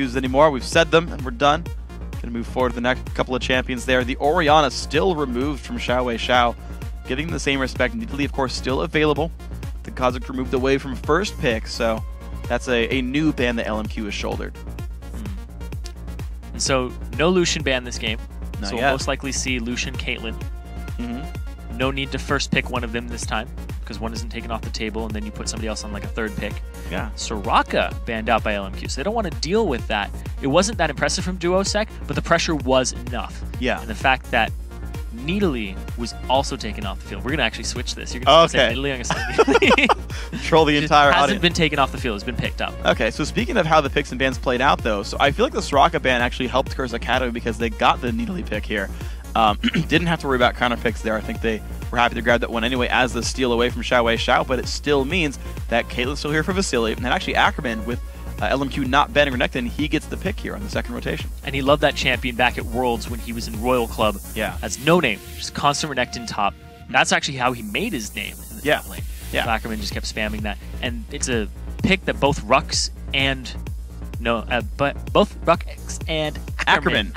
use anymore. We've said them, and we're done. Gonna move forward to the next couple of champions there. The Orianna still removed from Xiao, getting the same respect. Nidalee, of course, still available. The Kha'Zix removed away from first pick, so that's a new ban that LMQ has shouldered. And so, no Lucian ban this game. Not so yet. we'll most likely see Lucian, Caitlyn. No need to first pick one of them this time, because one isn't taken off the table, and then you put somebody else on like a third pick. Yeah. Soraka banned out by LMQ, so they don't want to deal with that. It wasn't that impressive from Duosec, but the pressure was enough. Yeah. And the fact that Nidalee was also taken off the field. We're going to actually switch this. You're going to say Nidalee, I'm going to say Nidalee. Troll the entire audience. Hasn't been taken off the field. It's been picked up. Okay, so speaking of how the picks and bans played out, though, so I feel like the Soraka ban actually helped Curse Academy because they got the Nidalee pick here. Didn't have to worry about counter picks there. I think they were happy to grab that one anyway as the steal away from Xiao, but it still means that Caitlyn's still here for Vasily, and actually Ackerman with LMQ not banning Renekton, he gets the pick here on the second rotation. And he loved that champion back at Worlds when he was in Royal Club as no name, just constant Renekton top. That's actually how he made his name in the top lane. So Ackerman just kept spamming that. And it's a pick that both Rux and both Rux and Ackerman.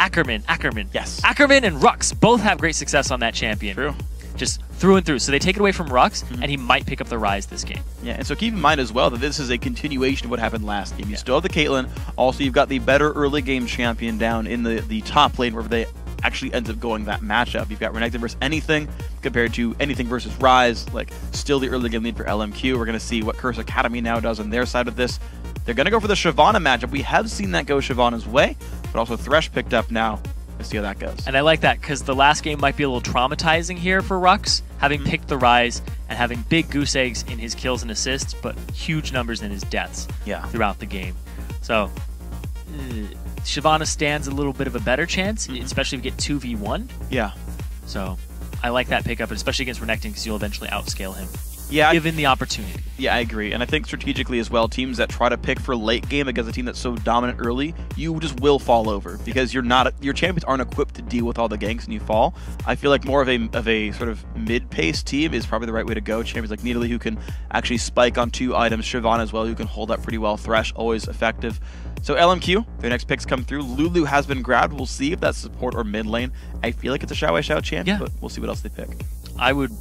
Yes. Ackerman and Rux both have great success on that champion. True. Just through and through. So they take it away from Rux, and he might pick up the Rise this game. Yeah, and so keep in mind as well that this is a continuation of what happened last game. You still have the Caitlyn. Also, you've got the better early game champion down in the top lane wherever they actually ends up going that matchup. You've got Renekton versus anything compared to anything versus Rise. Like, still the early game lead for LMQ. We're going to see what Curse Academy now does on their side of this. They're going to go for the Shyvana matchup. We have seen that go Shyvana's way, but also Thresh picked up now. Let's see how that goes. And I like that because the last game might be a little traumatizing here for Rux, having picked the Rise and having big goose eggs in his kills and assists, but huge numbers in his deaths throughout the game. So Shyvana stands a little bit of a better chance, especially if you get 2v1. Yeah. So I like that pickup, especially against Renekton because you'll eventually outscale him. Yeah, given the opportunity. Yeah, I agree. And I think strategically as well, teams that try to pick for late game against a team that's so dominant early, you just will fall over because your champions aren't equipped to deal with all the ganks and you fall. I feel like more of a sort of mid-paced team is probably the right way to go. Champions like Nidalee who can actually spike on 2 items, Shyvana as well who can hold up pretty well, Thresh always effective. So LMQ, their next picks come through. Lulu has been grabbed. We'll see if that's support or mid lane. I feel like it's a Xiao champion, but we'll see what else they pick. I would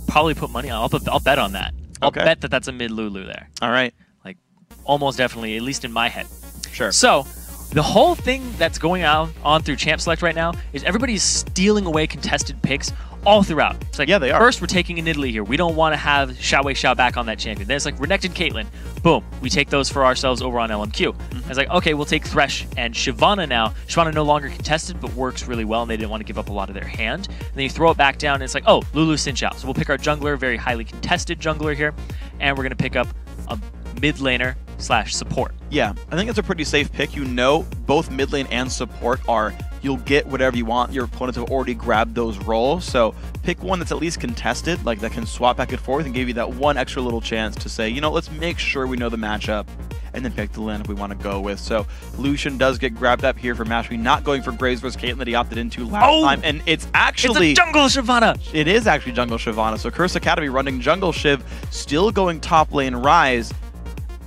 probably put money on. I'll bet on that. I'll bet that that's a mid Lulu there. All right. Like, almost definitely, at least in my head. Sure. So, the whole thing that's going on through Champ Select right now is everybody's stealing away contested picks all throughout. It's like, they are. First, we're taking a Nidalee here. We don't want to have Xiao back on that champion. Then it's like Renekton Caitlyn. Boom. We take those for ourselves over on LMQ. It's like, okay, we'll take Thresh and Shyvana now. Shyvana no longer contested, but works really well, and they didn't want to give up a lot of their hand. And then you throw it back down, and it's like, oh, Lulu Xin Xiao. So we'll pick our jungler, very highly contested jungler here, and we're going to pick up a mid laner / support. Yeah, I think it's a pretty safe pick. You know, both mid lane and support are, you'll get whatever you want. Your opponents have already grabbed those roles, so pick one that's at least contested, like that can swap back and forth and give you that one extra little chance to say, you know, let's make sure we know the matchup, and then pick the lane if we want to go with. So Lucian does get grabbed up here for Mastery, not going for Graves versus Caitlyn that he opted into last time, and it's actually... It's a jungle Shyvana! It is actually jungle Shyvana, so Curse Academy running jungle Shiv, still going top lane Rise.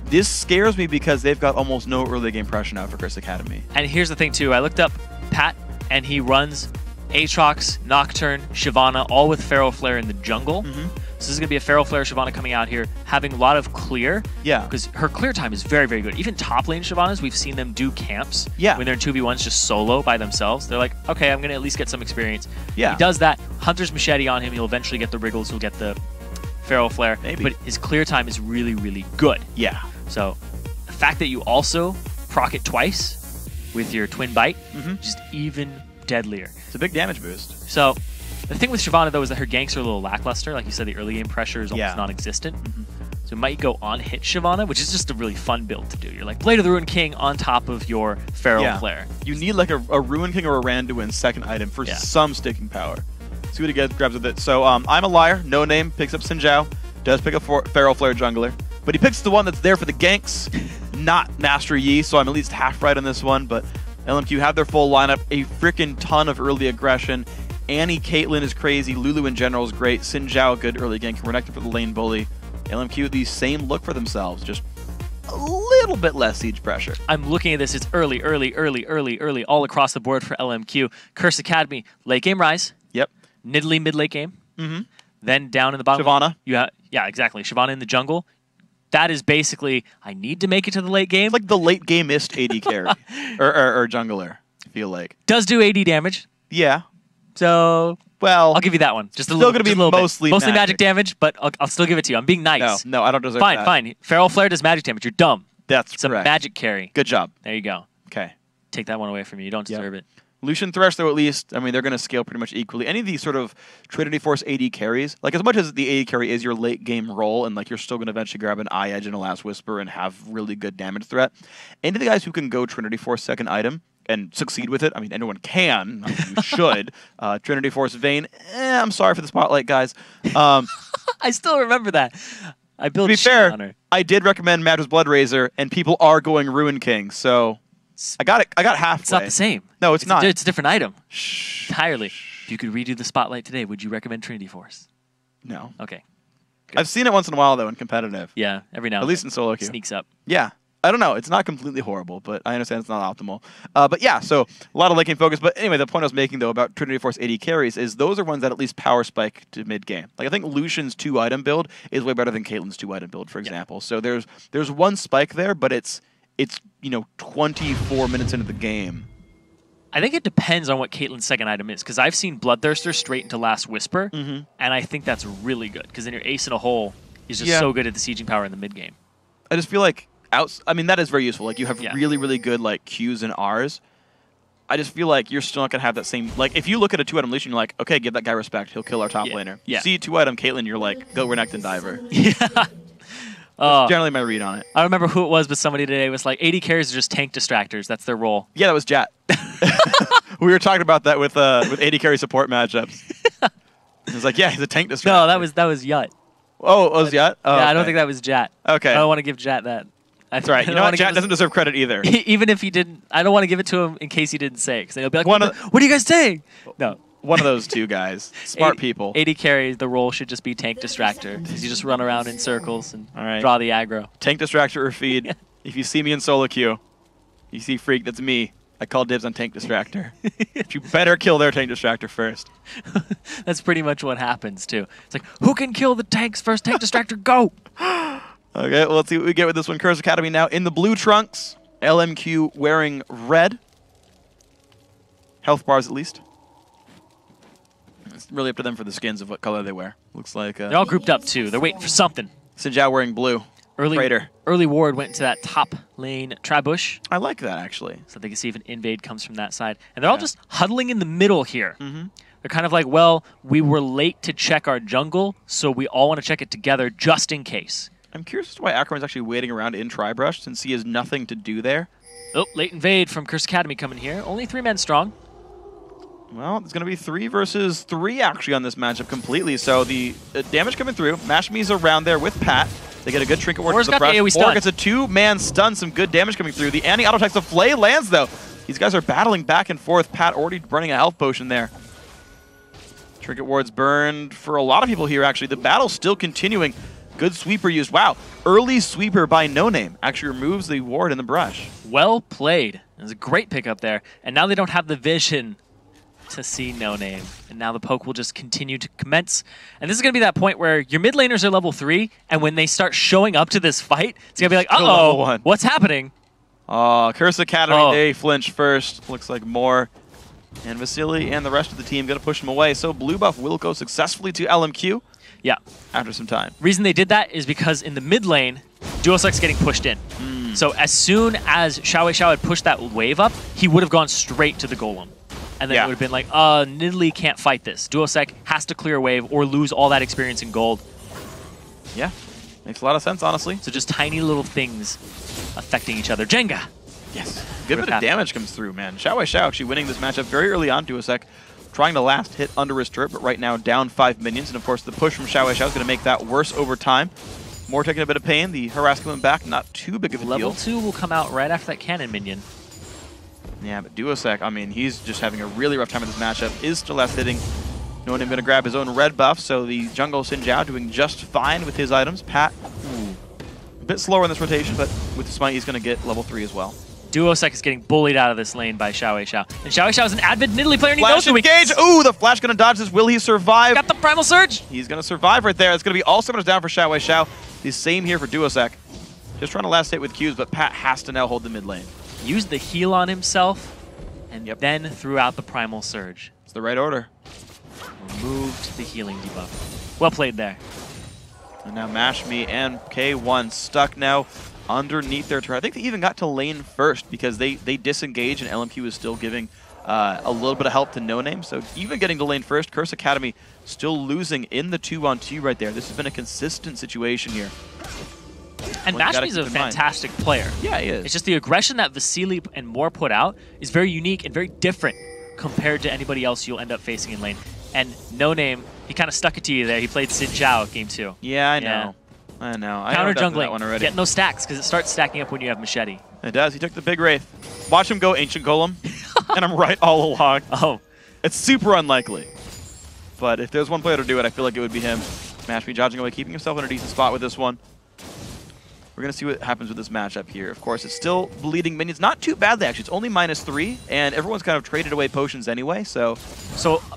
This scares me because they've got almost no early game pressure now for Curse Academy. And here's the thing too, I looked up Pat, and he runs Aatrox, Nocturne, Shyvana, all with Feral Flare in the jungle. So this is going to be a Feral Flare Shyvana coming out here, having a lot of clear. Yeah. Because her clear time is very, very good. Even top lane Shyvanas, we've seen them do camps. Yeah. When they're in 2v1s just solo by themselves. They're like, okay, I'm going to at least get some experience. Yeah. He does that. Hunter's Machete on him. He'll eventually get the Wriggles. He'll get the Feral Flare. Maybe. But his clear time is really, really good. Yeah. So the fact that you also proc it twice with your Twin Bite, just even deadlier. It's a big damage boost. So the thing with Shyvana, though, is that her ganks are a little lackluster. Like you said, the early game pressure is almost non-existent. So it might go on hit Shyvana, which is just a really fun build to do. You're like Blade of the Ruined King on top of your Feral Flare. You need like a Ruined King or a Randuin second item for some sticking power. See what he grabs with it. So I'm a liar. No name picks up Xin Zhao. Does pick up Feral Flare jungler. But he picks the one that's there for the ganks, not Master Yi, so I'm at least half right on this one. But LMQ have their full lineup, a freaking ton of early aggression. Annie Caitlyn is crazy, Lulu in general is great, Xin Zhao good early gank, Renekton for the lane bully. LMQ the same look for themselves, just a little bit less siege pressure. I'm looking at this. It's early, all across the board for LMQ. Curse Academy, late game Rise. Yep. Nidalee mid-late game. Then down in the bottom. Shyvana. Yeah, exactly. Shyvana in the jungle. That is basically, I need to make it to the late game. It's like the late gameist AD carry or jungler, I feel like. Does do AD damage. Yeah. So, well, I'll give you that one. Just a still little, going to be mostly magic damage, but I'll still give it to you. I'm being nice. No, I don't deserve that. Fine. Feral Flare does magic damage. You're dumb. That's It's correct. A magic carry. Good job. There you go. Okay. Take that one away from you. You don't deserve it. Lucian Thresh, though, at least, I mean, they're going to scale pretty much equally. Any of these sort of Trinity Force AD carries, like as much as the AD carry is your late game role, and like you're still going to eventually grab an Eye Edge and a Last Whisper and have really good damage threat, any of the guys who can go Trinity Force second item and succeed with it, I mean, anyone can, I mean, you should. Trinity Force Vayne, I'm sorry for the spotlight, guys. I still remember that. I built to be fair, on her. I did recommend Madras Blood Razor, and people are going Ruin King, so I got halfway. It's not the same. No, it's not. It's a different item. Entirely. If you could redo the spotlight today, would you recommend Trinity Force? No. Okay. Good. I've seen it once in a while, though, in competitive. Yeah, every now and then. At least in solo queue. Sneaks up. Yeah. I don't know. It's not completely horrible, but I understand it's not optimal. But yeah, so a lot of late game focus. But anyway, the point I was making, though, about Trinity Force AD carries is those are ones that at least power spike to mid-game. Like, I think Lucian's 2-item build is way better than Caitlyn's 2-item build, for example. So there's one spike there, but it's 24 minutes into the game. I think it depends on what Caitlyn's second item is, because I've seen Bloodthirster straight into Last Whisper, and I think that's really good, because then your ace in a hole is just so good at the sieging power in the mid-game. I just feel like, I mean, that is very useful. Like, you have really, really good, like, Qs and Rs. I just feel like you're still not going to have that same, like, if you look at a 2-item Lucian, you're like, okay, give that guy respect. He'll kill our top laner. You see 2-item Caitlyn, you're like, go Renekton Diver. That's generally my read on it. I don't remember who it was, but somebody today was like, AD carries are just tank distractors. That's their role. Yeah, that was Jat. We were talking about that with AD carry support matchups. It was like, yeah, he's a tank distractor. No, that was Yut. Oh, it was Yut? Oh, yeah, I don't think that was Jat. Okay. I don't want to give Jat that. That's right. You know what? Jat doesn't deserve credit either. Even if he didn't, I don't want to give it to him in case he didn't say it. Because he'll be like, what are you guys saying? No. One of those two guys. Smart people. AD carry, the role should just be tank distractor. Because you just run around in circles and draw the aggro. Tank distractor or feed. If you see me in solo queue, you see Freak, that's me. I call dibs on tank distractor. But you better kill their tank distractor first. That's pretty much what happens, too. It's like, who can kill the tanks first? Tank distractor, go! Okay, well, let's see what we get with this one. Curse Academy now in the blue trunks. LMQ wearing red. Health bars, at least. It's really up to them for the skins of what color they wear. Looks like... They're all grouped up, too. They're waiting for something. Xin Zhao wearing blue. Early ward went to that top lane Trabush. I like that, actually. So they can see if an invade comes from that side. And they're all just huddling in the middle here. They're kind of like, well, we were late to check our jungle, so we all want to check it together just in case. I'm curious as to why Ackerman's actually waiting around in Tribrush, since he has nothing to do there. Oh, late invade from Curse Academy coming here. Only 3 men strong. Well, it's going to be 3 versus 3 actually on this matchup completely. So the damage coming through. Mashmi's around there with Pat. They get a good trinket ward to the brush. Or gets a 2-man stun, some good damage coming through. The anti-auto attacks, the Flay lands though. These guys are battling back and forth. Pat already burning a health potion there. Trinket ward's burned for a lot of people here actually. The battle's still continuing. Good sweeper used. Wow, early sweeper by No Name actually removes the ward in the brush. Well played. It was a great pickup there. And now they don't have the vision to see No Name. And now the poke will just continue to commence. And this is going to be that point where your mid laners are level 3, and when they start showing up to this fight, it's going to be like, uh-oh, what's happening? Curse Academy, they flinch first. Looks like more. And Vasily and the rest of the team going to push him away. So blue buff will go successfully to LMQ. Yeah. After some time. Reason they did that is because in the mid lane, Duosek's getting pushed in. So as soon as Xiao had pushed that wave up, he would have gone straight to the golem. And then it would have been like, Nidalee can't fight this. Duosek has to clear a wave or lose all that experience in gold. Yeah, makes a lot of sense, honestly. So just tiny little things affecting each other. Jenga! Yes. Good bit of damage comes through, man. Xiao actually winning this matchup very early on. Duosek trying to last hit under his turret, but right now down 5 minions. And of course, the push from Xiao is going to make that worse over time. More taking a bit of pain. The harass coming back, not too big of a deal. Level 2 will come out right after that cannon minion. Yeah, but Duosek, I mean, he's just having a really rough time in this matchup. Is still last hitting. No one going to grab his own red buff, so the jungle Xin Zhao doing just fine with his items. Pat bit slower in this rotation, but with the Smite, he's going to get level 3 as well. Duosec is getting bullied out of this lane by Xiao. And Xiao is an avid Nidalee player, and he knows Flash engage! Ooh, the Flash going to dodge this. Will he survive? Got the Primal Surge! He's going to survive right there. It's going to be all summoners down for Xiao. The same here for Duosec. Just trying to last hit with Qs, but Pat has to now hold the mid lane. Used the heal on himself, and then threw out the Primal Surge. It's the right order. Removed the healing debuff. Well played there. And now Mashme and K1 stuck now underneath their turret. I think they even got to lane first because they disengaged and LMQ was still giving a little bit of help to No Name. So even getting to lane first, Curse Academy still losing in the 2-on-2 right there. This has been a consistent situation here. And Mashme's a fantastic player. Yeah, he is. It's just the aggression that Vasily and Moore put out is very unique and very different compared to anybody else you'll end up facing in lane. And No Name, he kind of stuck it to you there. He played Xin Zhao game 2. Yeah, I know. I know. Counter jungling. Get no stacks because it starts stacking up when you have Machete. It does. He took the big Wraith. Watch him go Ancient Golem. And I'm right all along. Oh. It's super unlikely. But if there's one player to do it, I feel like it would be him. Mashme dodging away, keeping himself in a decent spot with this one. We're going to see what happens with this matchup here. Of course, it's still bleeding minions. Not too badly, actually. It's only -3, and everyone's kind of traded away potions anyway, so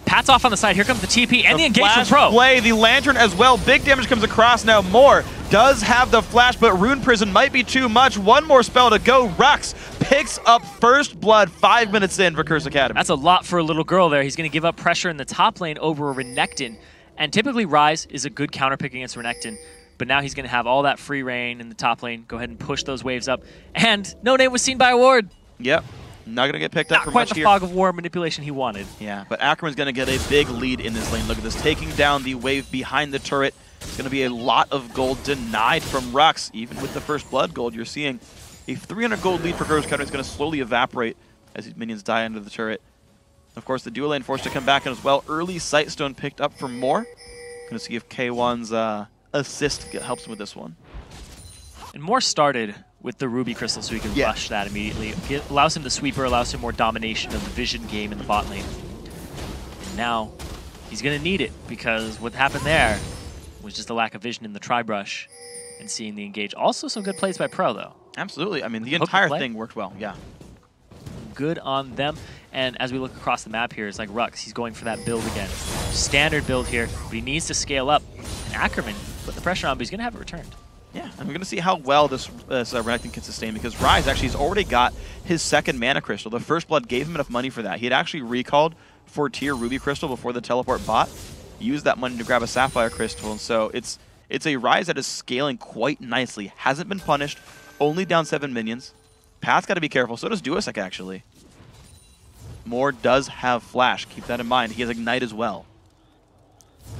Pat's off on the side. Here comes the TP and the engagement pro. Play, the Lantern as well. Big damage comes across now. Moore does have the flash, but Rune Prison might be too much. One more spell to go. Rux picks up first blood 5 minutes in for Curse Academy. That's a lot for a little girl there. He's going to give up pressure in the top lane over Renekton, and typically Ryze is a good counter pick against Renekton. But now he's going to have all that free reign in the top lane. Go ahead and push those waves up. And No Name was seen by a ward. Yep. Not going to get picked up for much here. Not quite the fog of war manipulation he wanted. Yeah, but Ackerman's going to get a big lead in this lane. Look at this. Taking down the wave behind the turret. It's going to be a lot of gold denied from Rux. Even with the first blood gold, you're seeing a 300 gold lead for Curse Academy. It's going to slowly evaporate as these minions die under the turret. Of course, the dual lane forced to come back in as well. Early Sightstone picked up for Moore. Going to see if K1's assist helps him with this one. And Moore started with the Ruby Crystal so he could rush that immediately. Allows him the sweeper, allows him more domination of the vision game in the bot lane. And now he's going to need it because what happened there was just a lack of vision in the tri-brush and seeing the engage. Also some good plays by Pro though. Absolutely. I mean, the entire thing worked well. Yeah. Good on them. And as we look across the map here, it's like Rux. He's going for that build again. Standard build here, but he needs to scale up. And Ackerman put the pressure on, but he's going to have it returned. Yeah, and we're going to see how well this Renekton can sustain because Ryze actually has already got his second mana crystal. The first blood gave him enough money for that. He had actually recalled for tier Ruby Crystal before the teleport bot. Used that money to grab a Sapphire Crystal, and so it's a Ryze that is scaling quite nicely. Hasn't been punished, only down 7 minions. Path's got to be careful, so does Duosec actually. Moore does have Flash, keep that in mind. He has Ignite as well.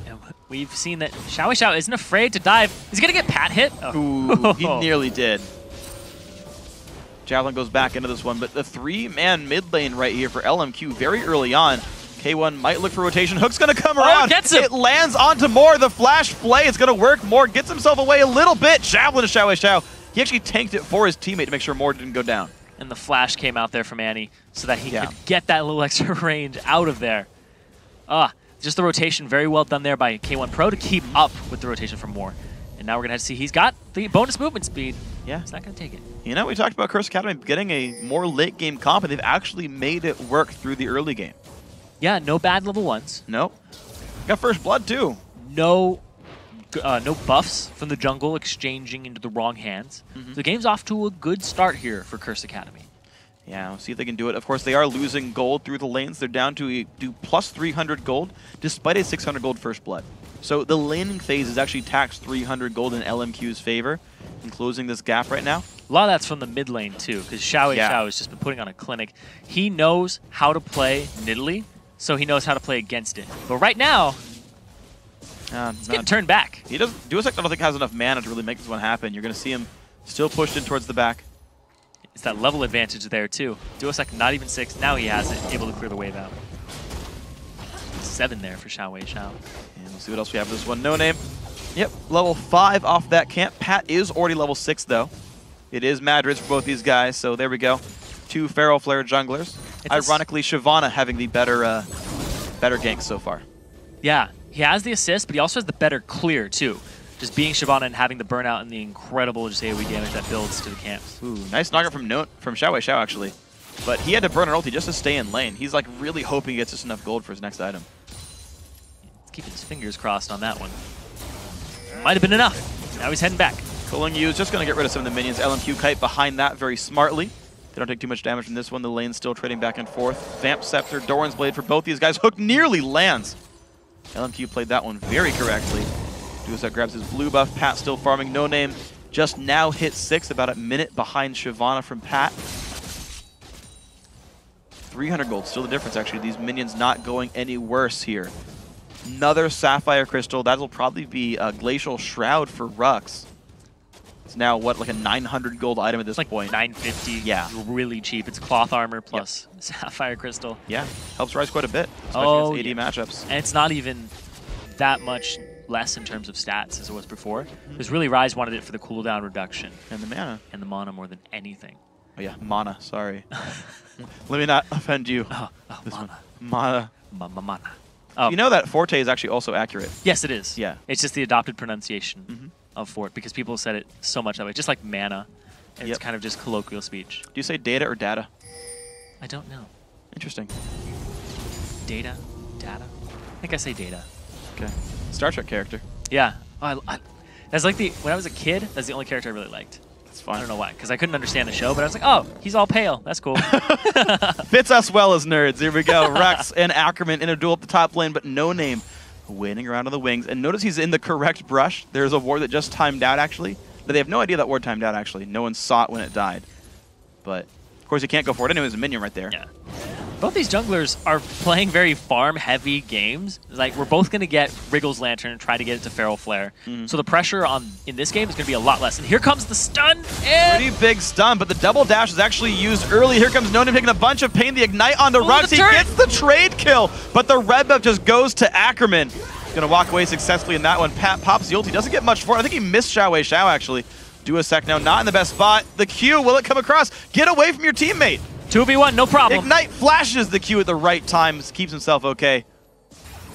And we've seen that Xiao isn't afraid to dive. He's going to get Pat hit. Oh. Ooh, he nearly did. Javelin goes back into this one, but the 3-man mid lane right here for LMQ very early on. K1 might look for rotation. Hook's going to come around. Gets him. It lands onto Moore. The flash play is going to work. Moore gets himself away a little bit. Javelin to Xiao. He actually tanked it for his teammate to make sure Moore didn't go down. And the flash came out there from Annie so that he could get that little extra range out of there. Just the rotation very well done there by K1 Pro to keep up with the rotation from Moore. And now we're going to have to see he's got the bonus movement speed. Yeah. He's not going to take it. You know, we talked about Curse Academy getting a more late game comp, and they've actually made it work through the early game. Yeah, no bad level 1s. Nope. Got first blood too. No buffs from the jungle exchanging into the wrong hands. So the game's off to a good start here for Curse Academy. Yeah, we'll see if they can do it. Of course, they are losing gold through the lanes. They're down to plus 300 gold, despite a 600 gold first blood. So the laning phase is actually taxed 300 gold in LMQ's favor in closing this gap right now. A lot of that's from the mid lane, too, because Xiao has just been putting on a clinic. He knows how to play Nidalee, so he knows how to play against it. But right now, he's getting turned back. He doesn't. Duosec, I don't think has enough mana to really make this one happen. You're going to see him still pushed in towards the back. It's that level advantage there, too. Duosec not even 6. Now he has it, able to clear the wave out. 7 there for Xiao. And we'll see what else we have for this one. No Name. Yep, level 5 off that camp. Pat is already level 6, though. It is Madrids for both these guys, so there we go. 2 Feral Flare junglers. Ironically, Shyvana having the better gank so far. Yeah, he has the assist, but he also has the better clear, too. just being Shyvana and having the burnout and the incredible just AoE damage that builds to the camps. Ooh, nice knockout from Xiao actually. But he had to burn an ulti just to stay in lane. He's like really hoping he gets just enough gold for his next item. He's keeping his fingers crossed on that one. Might have been enough. Now he's heading back. Kulong Yu is just going to get rid of some of the minions. LMQ Kite behind that very smartly. They don't take too much damage from this one. The lane's still trading back and forth. Vamp Scepter, Doran's Blade for both these guys. Hook nearly lands. LMQ played that one very correctly. Duosec grabs his blue buff. Pat still farming. No Name just now hit 6, about a minute behind Shyvana from Pat. 300 gold, still the difference actually. These minions not going any worse here. Another Sapphire Crystal. That'll probably be a Glacial Shroud for Rux. It's now, what, like a 900 gold item at this point? 950. Yeah. Really cheap. It's cloth armor plus Sapphire Crystal. Yeah, helps Rise quite a bit, especially against AD matchups. And it's not even that much less in terms of stats as it was before. Because really Rise wanted it for the cooldown reduction. And the mana. And the mana more than anything. Oh yeah, mana, sorry. Let me not offend you. Mana. Mana. You know that Forte is actually also accurate. Yes, it is. Yeah. It's just the adopted pronunciation of Fort because people said it so much that way. Just like mana. It's kind of just colloquial speech. Do you say data or data? I don't know. Interesting. Data? Data? I think I say data. Okay. Star Trek character. Yeah. That's like when I was a kid, that's the only character I really liked. That's fine. I don't know why, because I couldn't understand the show, but I was like, oh, he's all pale. That's cool. Fits us well as nerds. Here we go. Rux and Ackerman in a duel up the top lane, but No Name waiting around on the wings. And notice he's in the correct brush. There's a ward that just timed out, actually. But they have no idea that ward timed out, actually. No one saw it when it died. But, of course, you can't go for it. Anyway, there's a minion right there. Yeah. Both these junglers are playing very farm-heavy games. Like, we're both going to get Wriggle's Lantern and try to get it to Feral Flare. So the pressure in this game is going to be a lot less. And here comes the stun. And pretty big stun, but the double dash is actually used early. Here comes No Name taking a bunch of pain. The Ignite onto Rux. He gets the trade kill, but the red buff just goes to Ackerman. He's going to walk away successfully in that one. Pat pops the ulti. Doesn't get much for it. I think he missed Xiao actually. Duosec now not in the best spot. The Q, will it come across? Get away from your teammate. 2v1, no problem. Ignite flashes the Q at the right time, keeps himself okay.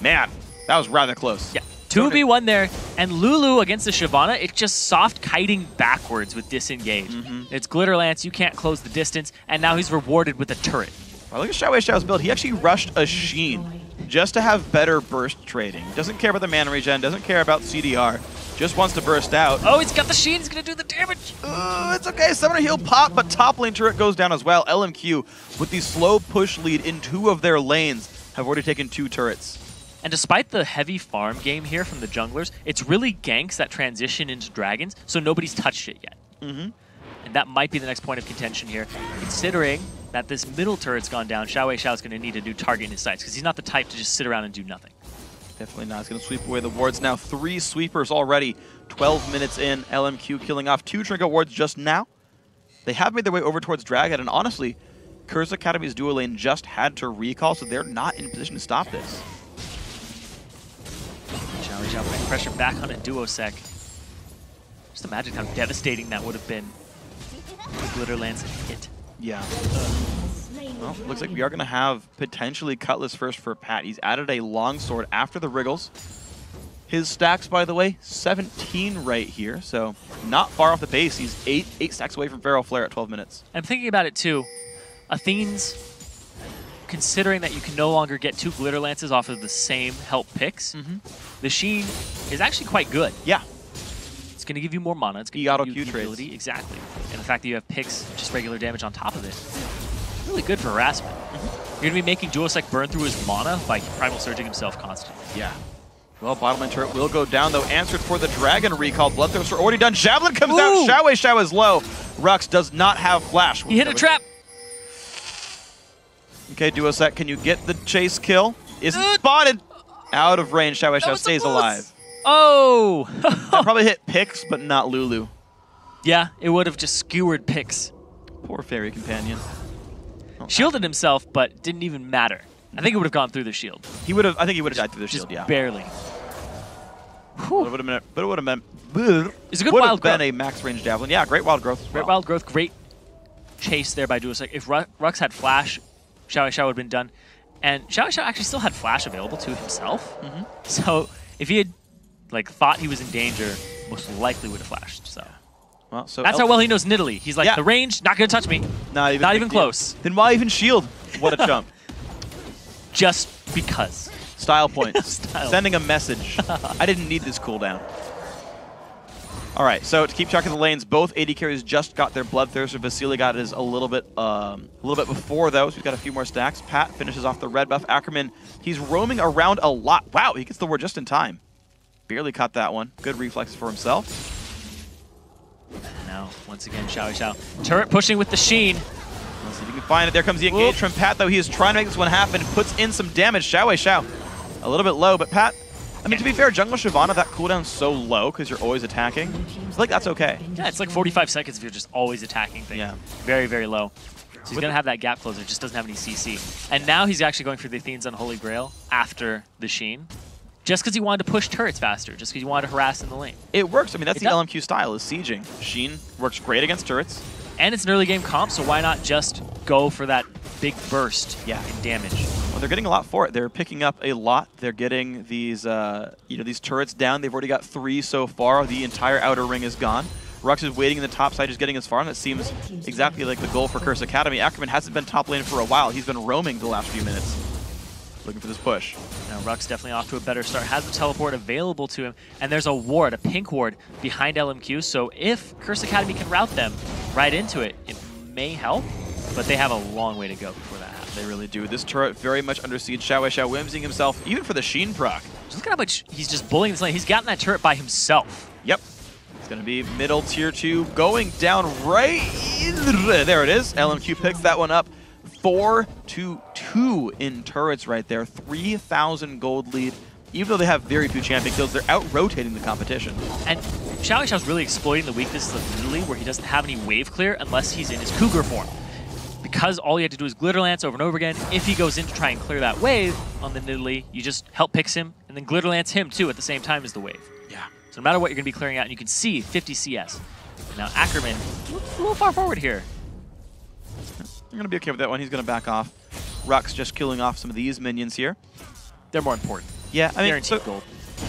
Man, that was rather close. Yeah, 2v1 there, and Lulu against the Shyvana, it's just soft kiting backwards with disengage. It's Glitter Lance, you can't close the distance, and now he's rewarded with a turret. Well, look at Xiao's build. He actually rushed a Sheen just to have better burst trading. Doesn't care about the mana regen, doesn't care about CDR. Just wants to burst out. Oh, he's got the Sheen. He's going to do the damage. It's okay. Summoner Heal pop, but top lane turret goes down as well. LMQ, with the slow push lead in 2 of their lanes, have already taken 2 turrets. And despite the heavy farm game here from the junglers, it's really ganks that transition into dragons, so nobody's touched it yet. And that might be the next point of contention here, considering that this middle turret's gone down. Xiao's going to need a new target in his sights, because he's not the type to just sit around and do nothing. Definitely not. He's going to sweep away the wards now. 3 sweepers already. 12 minutes in. LMQ killing off 2 Trinket wards just now. They have made their way over towards Dragon, and honestly, Curse Academy's duo lane just had to recall, so they're not in position to stop this. Xiao putting pressure back on a Duosec. Just imagine how devastating that would have been. The Glitter Lance hit. Yeah. Well, looks like we are going to have potentially Cutlass first for Pat. He's added a longsword after the Wriggles. His stacks, by the way, 17 right here, so not far off the base. He's 8 stacks away from Feral Flare at 12 minutes. I'm thinking about it too. Athene's, considering that you can no longer get 2 Glitter Lances off of the same help picks, the Sheen is actually quite good. Yeah. It's going to give you more mana. It's going to give you the ability. Exactly. And the fact that you have picks, just regular damage on top of it, really good for harassment. You're going to be making Duosec burn through his mana by Primal Surging himself constantly. Yeah. Well, bottom lane turret will go down, though. Answered for the Dragon recall. Bloodthirster already done. Javelin comes out. Xiao is low. Rux does not have flash. He hit a trap. Okay, Duosec, can you get the chase kill? Isn't spotted. Out of range. Xiao stays alive. Oh! That probably hit Pix, but not Lulu. Yeah, it would have just skewered Pix. Poor fairy companion. Shielded himself, but didn't even matter. I think it would have gone through the shield. He would have. I think he would have died through the shield. Yeah, barely. It would have been. But it would have been. It's a good wild growth. Been a max range javelin. Yeah, great wild growth. Great wild growth. Great chase there by Duosec. If Rux had flash, Xiao would have been done. And Xiao actually still had flash available to himself. So if he had thought he was in danger, most likely would have flashed. So. Well, so that's how well he knows Nidalee. He's like, the range, not going to touch me. Not even close. Then why even shield? What a chump. Just because. Style points. Sending a message. I didn't need this cooldown. All right, so to keep track of the lanes, both AD carries just got their Bloodthirster. Vasily got his a little bit before those. He's got a few more stacks. Pat finishes off the red buff. Ackerman, he's roaming around a lot. Wow, he gets the ward just in time. Barely caught that one. Good reflexes for himself. Now, once again, Xiao. Turret pushing with the Sheen. Let's see if you can find it. There comes the engage from Pat, though. He is trying to make this one happen. Puts in some damage. Xiao. A little bit low, but Pat, I mean, to be fair, jungle Shyvana, that cooldown's so low because you're always attacking. It's like, that's okay. Yeah, it's like 45 seconds if you're just always attacking things. Yeah. Very, very low. So he's going to have that gap closer, just doesn't have any CC. And now he's actually going for the Athene's Unholy Grail after the Sheen. Just because he wanted to push turrets faster, just because he wanted to harass in the lane. It works. I mean, that's the LMQ style, is sieging. Sheen works great against turrets. And it's an early game comp, so why not just go for that big burst in damage? Well, they're getting a lot for it. They're picking up a lot. They're getting these, these turrets down. They've already got 3 so far. The entire outer ring is gone. Rux is waiting in the top side, just getting his farm. That seems exactly like the goal for Curse Academy. Ackerman hasn't been top lane for a while. He's been roaming the last few minutes, looking for this push. Now Rux definitely off to a better start. Has the teleport available to him, and there's a ward, a pink ward, behind LMQ. So if Curse Academy can route them right into it, it may help, but they have a long way to go before that happens. They really do. This turret very much under siege. Xiao whimsying himself, even for the Sheen proc. Just look at how much he's just bullying this lane. He's gotten that turret by himself. Yep. It's going to be middle tier 2, going down right. There it is. LMQ picks that one up. 4-2 in turrets right there. 3,000 gold lead. Even though they have very few champion kills, they're out-rotating the competition. And Xiao's really exploiting the weaknesses of Nidalee, where he doesn't have any wave clear unless he's in his Cougar form. Because all you have to do is Glitter Lance over and over again. If he goes in to try and clear that wave on the Nidalee, you just help picks him, and then Glitter Lance him too at the same time as the wave. Yeah. So no matter what you're going to be clearing out, and you can see 50 CS. And now Ackerman, a little far forward here. I'm going to be okay with that one. He's going to back off. Rux just killing off some of these minions here. They're more important. Yeah, I mean, gold.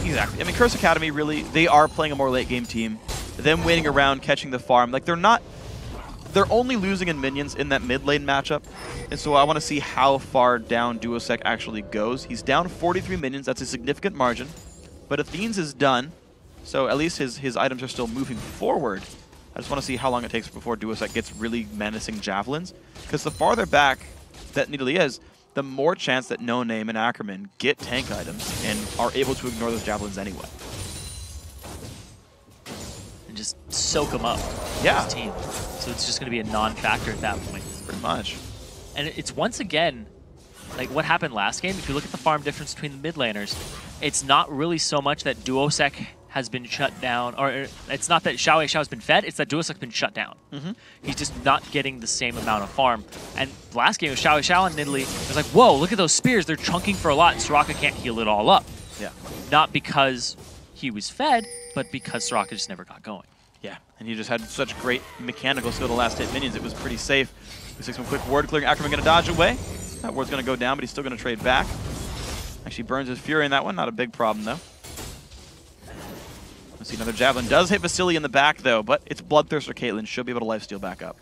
Exactly. I mean, Curse Academy really, they are playing a more late game team. Them waiting around, catching the farm. Like, they're only losing in minions in that mid lane matchup. And so I want to see how far down Duosec actually goes. He's down 43 minions. That's a significant margin. But Athene's is done. So at least his items are still moving forward. I just want to see how long it takes before Duosec gets really menacing javelins. Because the farther back that Nidalee is, the more chance that No Name and Ackerman get tank items and are able to ignore those javelins anyway. And just soak them up. Yeah. His team. So it's just going to be a non-factor at that point. Pretty much. And it's once again, like what happened last game, if you look at the farm difference between the mid laners, it's not really so much that Duosec has been shut down, or it's not that Xiao has been fed, it's that Duosec's been shut down. He's just not getting the same amount of farm. And last game with Xiao and Nidalee, it was like, whoa, look at those spears, they're chunking for a lot, and Soraka can't heal it all up. Yeah. Not because he was fed, but because Soraka just never got going. Yeah, and he just had such great mechanical skill the last hit minions, it was pretty safe. We see some quick ward clearing, Ackerman going to dodge away. That ward's going to go down, but he's still going to trade back. Actually burns his Fury in that one, not a big problem though. See, another Javelin does hit Vasily in the back, though, but it's Bloodthirster Caitlyn. She'll be able to lifesteal back up.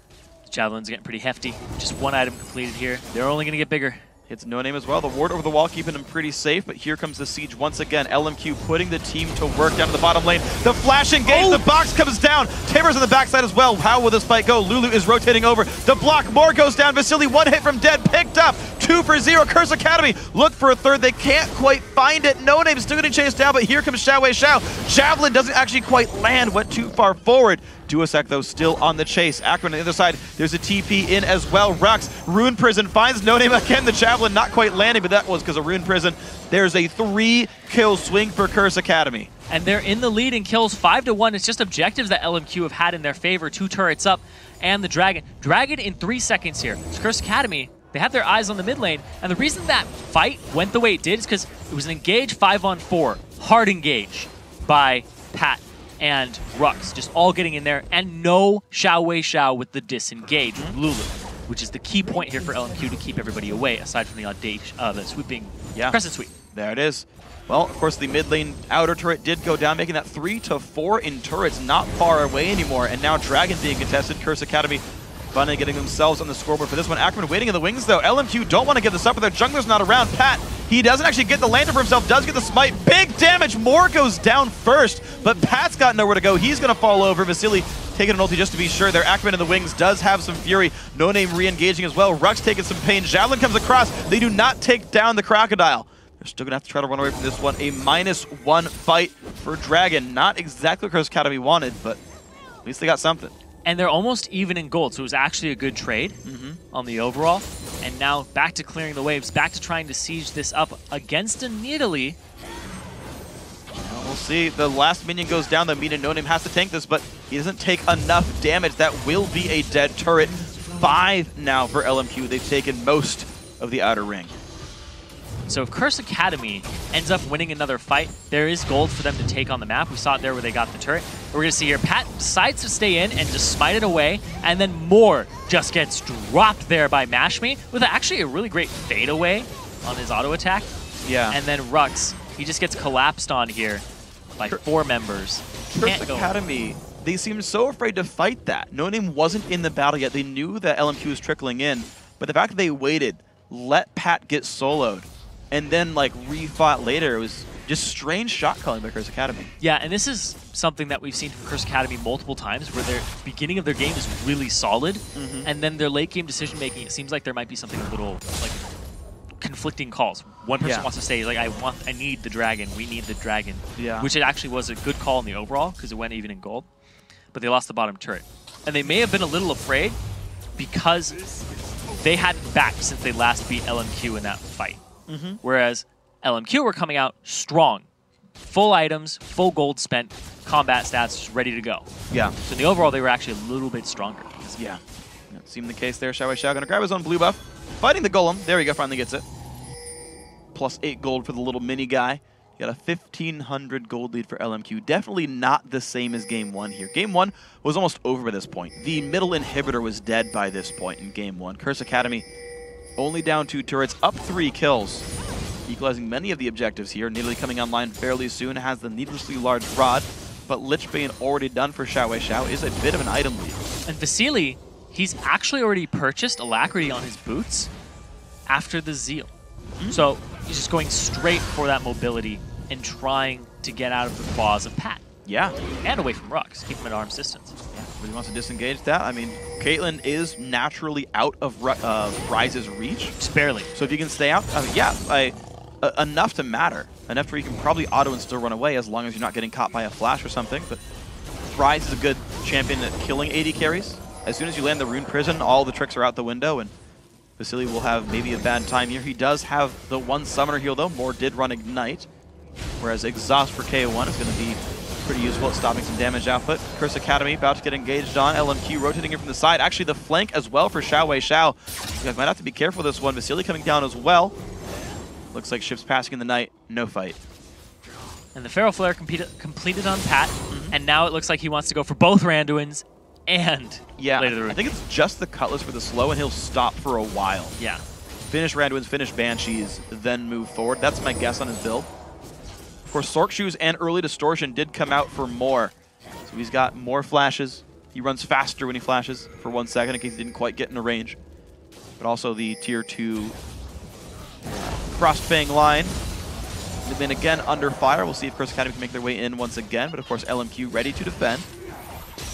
Javelin's getting pretty hefty. Just one item completed here. They're only going to get bigger. Hits No Name as well. The ward over the wall keeping him pretty safe, but here comes the siege once again. LMQ putting the team to work down to the bottom lane. The flash engage, the box comes down. Tamer's on the backside as well. How will this fight go? Lulu is rotating over. The block, more goes down. Vasily, one hit from dead, picked up. 2 for 0. Curse Academy look for a third. They can't quite find it. No Name still getting chased down, but here comes Xiao. Javelin doesn't actually quite land, went too far forward. Duosec, though, still on the chase. Ackerman on the other side. There's a TP in as well. Rux, Rune Prison finds No Name again. The Javelin not quite landing, but that was because of Rune Prison. There's a 3-kill swing for Curse Academy. And they're in the lead in kills 5-1. It's just objectives that LMQ have had in their favor. 2 turrets up and the Dragon. Dragon in 3 seconds here. It's Curse Academy. They have their eyes on the mid lane. And the reason that fight went the way it did is because it was an engage 5-on-4. Hard engage by Pat and Rux, just all getting in there, and no Xiao with the disengage with Lulu, which is the key point here for LMQ to keep everybody away, aside from the audacious, the sweeping crescent sweep. There it is. Well, of course, the mid lane outer turret did go down, making that 3 to 4 in turrets, not far away anymore. And now Dragon being contested. Curse Academy finally getting themselves on the scoreboard for this one. Ackerman waiting in the wings, though. LMQ don't want to give this up, but their jungler's not around. Pat, he doesn't actually get the lantern for himself, does get the smite. Big damage. Moore goes down first, but Pat's got nowhere to go. He's going to fall over. Vasily taking an ulti just to be sure. Their Ackerman in the wings does have some fury. No Name re-engaging as well. Rux taking some pain. Javelin comes across. They do not take down the Crocodile. They're still going to have to try to run away from this one. A -1 fight for Dragon. Not exactly what Curse Academy wanted, but at least they got something. And they're almost even in gold, so it was actually a good trade on the overall. And now back to clearing the waves, back to trying to siege this up against a Nidalee. Well, we'll see. The last minion goes down. The minion No Name has to tank this, but he doesn't take enough damage. That will be a dead turret. 5 now for LMQ. They've taken most of the outer ring. So if Curse Academy ends up winning another fight, there is gold for them to take on the map. We saw it there where they got the turret. We're going to see here, Pat decides to stay in and just smite it away, and then Moore just gets dropped there by Mashme with actually a really great fade away on his auto attack. Yeah. And then Rux, he just gets collapsed on here by 4 members. Curse Academy, they seemed so afraid to fight that. No Name wasn't in the battle yet. They knew that LMQ was trickling in, but the fact that they waited, let Pat get soloed, and then like refought later, it was just strange shot calling by Curse Academy. Yeah, and this is something that we've seen from Curse Academy multiple times, where their beginning of their game is really solid, and then their late game decision making, it seems like there might be something a little like conflicting calls. One person wants to say like, I need the dragon, we need the dragon, which it actually was a good call in the overall because it went even in gold, but they lost the bottom turret, and they may have been a little afraid because they hadn't backed since they last beat LMQ in that fight. Whereas LMQ were coming out strong. Full items, full gold spent, combat stats just ready to go. Yeah. So in the overall, they were actually a little bit stronger. Yeah. That seemed the case there. Xiaowei Xiao gonna grab his own blue buff. Fighting the golem. There we go, finally gets it. Plus 8 gold for the little mini guy. You got a 1,500 gold lead for LMQ. Definitely not the same as Game 1 here. Game 1 was almost over by this point. The middle inhibitor was dead by this point in Game 1. Curse Academy only down 2 turrets, up 3 kills. Equalizing many of the objectives here. Nidalee coming online fairly soon, has the needlessly large rod, but Lich Bane already done for Xiaowei Xiao is a bit of an item lead. And Vasily, he's actually already purchased Alacrity on his boots after the Zeal. So he's just going straight for that mobility and trying to get out of the claws of Pat. Yeah. And away from Rux, keep him at arm's distance. Yeah, but he wants to disengage that. I mean, Caitlyn is naturally out of Ryze's reach. Just barely. So if you can stay out, enough to matter. Enough where you can probably auto and still run away as long as you're not getting caught by a flash or something. But Ryze is a good champion at killing AD carries. As soon as you land the Rune Prison, all the tricks are out the window, and Vasily will have maybe a bad time here. He does have the 1 summoner heal, though. Moore did run Ignite, whereas Exhaust for KO1 is going to be pretty useful at stopping some damage output. Curse Academy about to get engaged on. LMQ rotating in from the side. Actually, the flank as well for Xiaowei Xiao. You guys might have to be careful with this one. Vasily coming down as well. Looks like ships passing in the night. No fight. And the Feral Flare completed on Pat, and now it looks like he wants to go for both Randuins and later the Rune. I think it's just the Cutlass for the slow, and he'll stop for a while. Yeah. Finish Randuins, finish Banshees, then move forward. That's my guess on his build. Of course, Sork Shoes and Early Distortion did come out for more. So he's got more flashes. He runs faster when he flashes for 1 second in case he didn't quite get in a range. But also the Tier 2 Frostfang line. They've been again under fire. We'll see if Curse Academy can make their way in once again. But of course, LMQ ready to defend.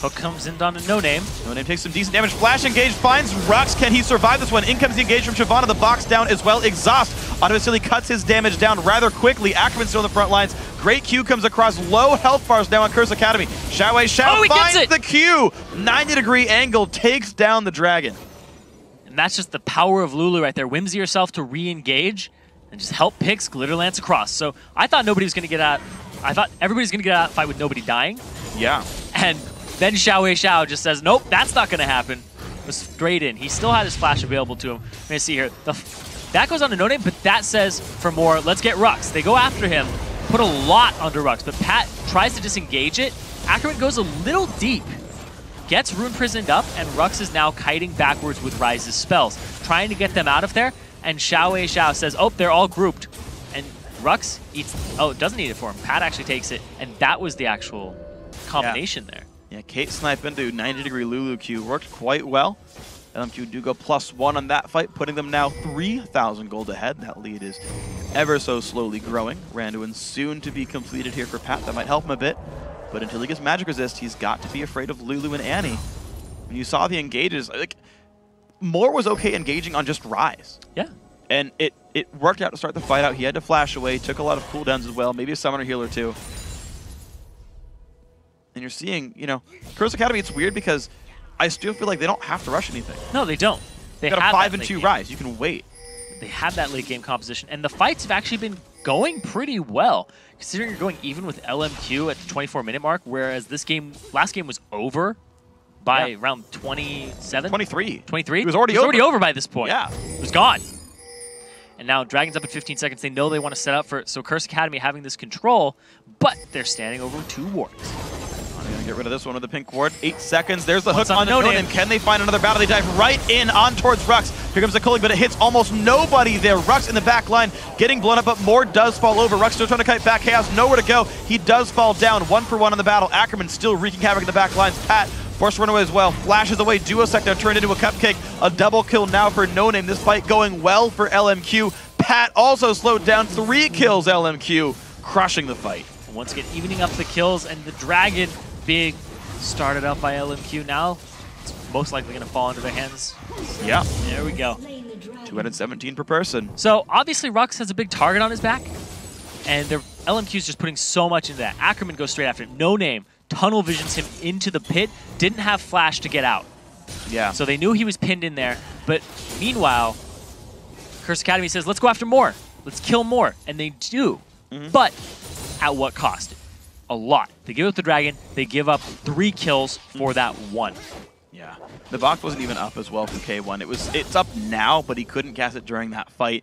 Hook comes in on a No Name. No Name takes some decent damage. Flash engage finds Rux. Can he survive this one? In comes the engage from Shyvana. The box down as well. Exhaust on Vasily cuts his damage down rather quickly. Ackerman still on the front lines. Great Q comes across. Low health bars now on Curse Academy. Xiaowei Xiao finds the Q. 90-degree angle takes down the dragon. And that's just the power of Lulu right there. Whimsy yourself to re-engage and just help Pix Glitter Lance across. So I thought nobody was going to get out. I thought everybody's going to get out of the fight with nobody dying. Yeah. And then Xiaowei Xiao just says, nope, that's not going to happen. Was straight in. He still had his flash available to him. We're going to see here. That goes on to No Name, but that says for more, let's get Rux. They go after him, put a lot under Rux, but Pat tries to disengage it. Ackerman goes a little deep, gets Rune Prisoned up, and Rux is now kiting backwards with Ryze's spells, trying to get them out of there. And Xiaowei Xiao says, oh, they're all grouped. And Rux eats... Oh, it doesn't eat it for him. Pat actually takes it, and that was the actual combination there. Yeah, Kate snipe into 90-degree Lulu Q worked quite well. LMQ do go +1 on that fight, putting them now 3,000 gold ahead. That lead is ever so slowly growing. Randuin soon to be completed here for Pat. That might help him a bit, but until he gets magic resist, he's got to be afraid of Lulu and Annie. When you saw the engages, like, Moore was okay engaging on just Rise. Yeah. And it worked out to start the fight out. He had to flash away, took a lot of cooldowns as well, maybe a summoner heal or two. And you're seeing, you know, Curse Academy, it's weird because I still feel like they don't have to rush anything. No, they don't. They got a 5-2 Rise. You can wait. They have that late game composition, and the fights have actually been going pretty well, considering you're going even with LMQ at the 24-minute mark, whereas this game, last game was over by around 27? 23. 23? It was already over by this point. Yeah. It was gone. And now Dragon's up at 15 seconds. They know they want to set up for it, so Curse Academy having this control, but they're standing over 2 wards. I'm going to get rid of this one with the pink ward. 8 seconds. There's the hook on the no-name. Can they find another battle? They dive right in on towards Rux. Here comes the culling, but it hits almost nobody there. Rux in the back line getting blown up, but Moore does fall over. Rux still trying to kite back. Chaos nowhere to go. He does fall down. 1-for-1 in the battle. Ackerman still wreaking havoc in the back lines. Pat forced to run away as well. Flashes away. Duosec now turned into a cupcake. A double kill now for No Name. This fight going well for LMQ. Pat also slowed down. 3 kills LMQ, crushing the fight. Once again, evening up the kills, and the Dragon being started out by LMQ now. It's most likely going to fall into their hands. Yeah. There we go. 217 per person. So obviously Rux has a big target on his back, and LMQ's just putting so much into that. Ackerman goes straight after it. No Name tunnel visions him into the pit. Didn't have flash to get out. Yeah. So they knew he was pinned in there. But meanwhile, Curse Academy says, let's go after more. Let's kill more. And they do. But at what cost? A lot. They give up the Dragon. They give up 3 kills for that 1. Yeah. The box wasn't even up as well from K1. It's up now, but he couldn't cast it during that fight.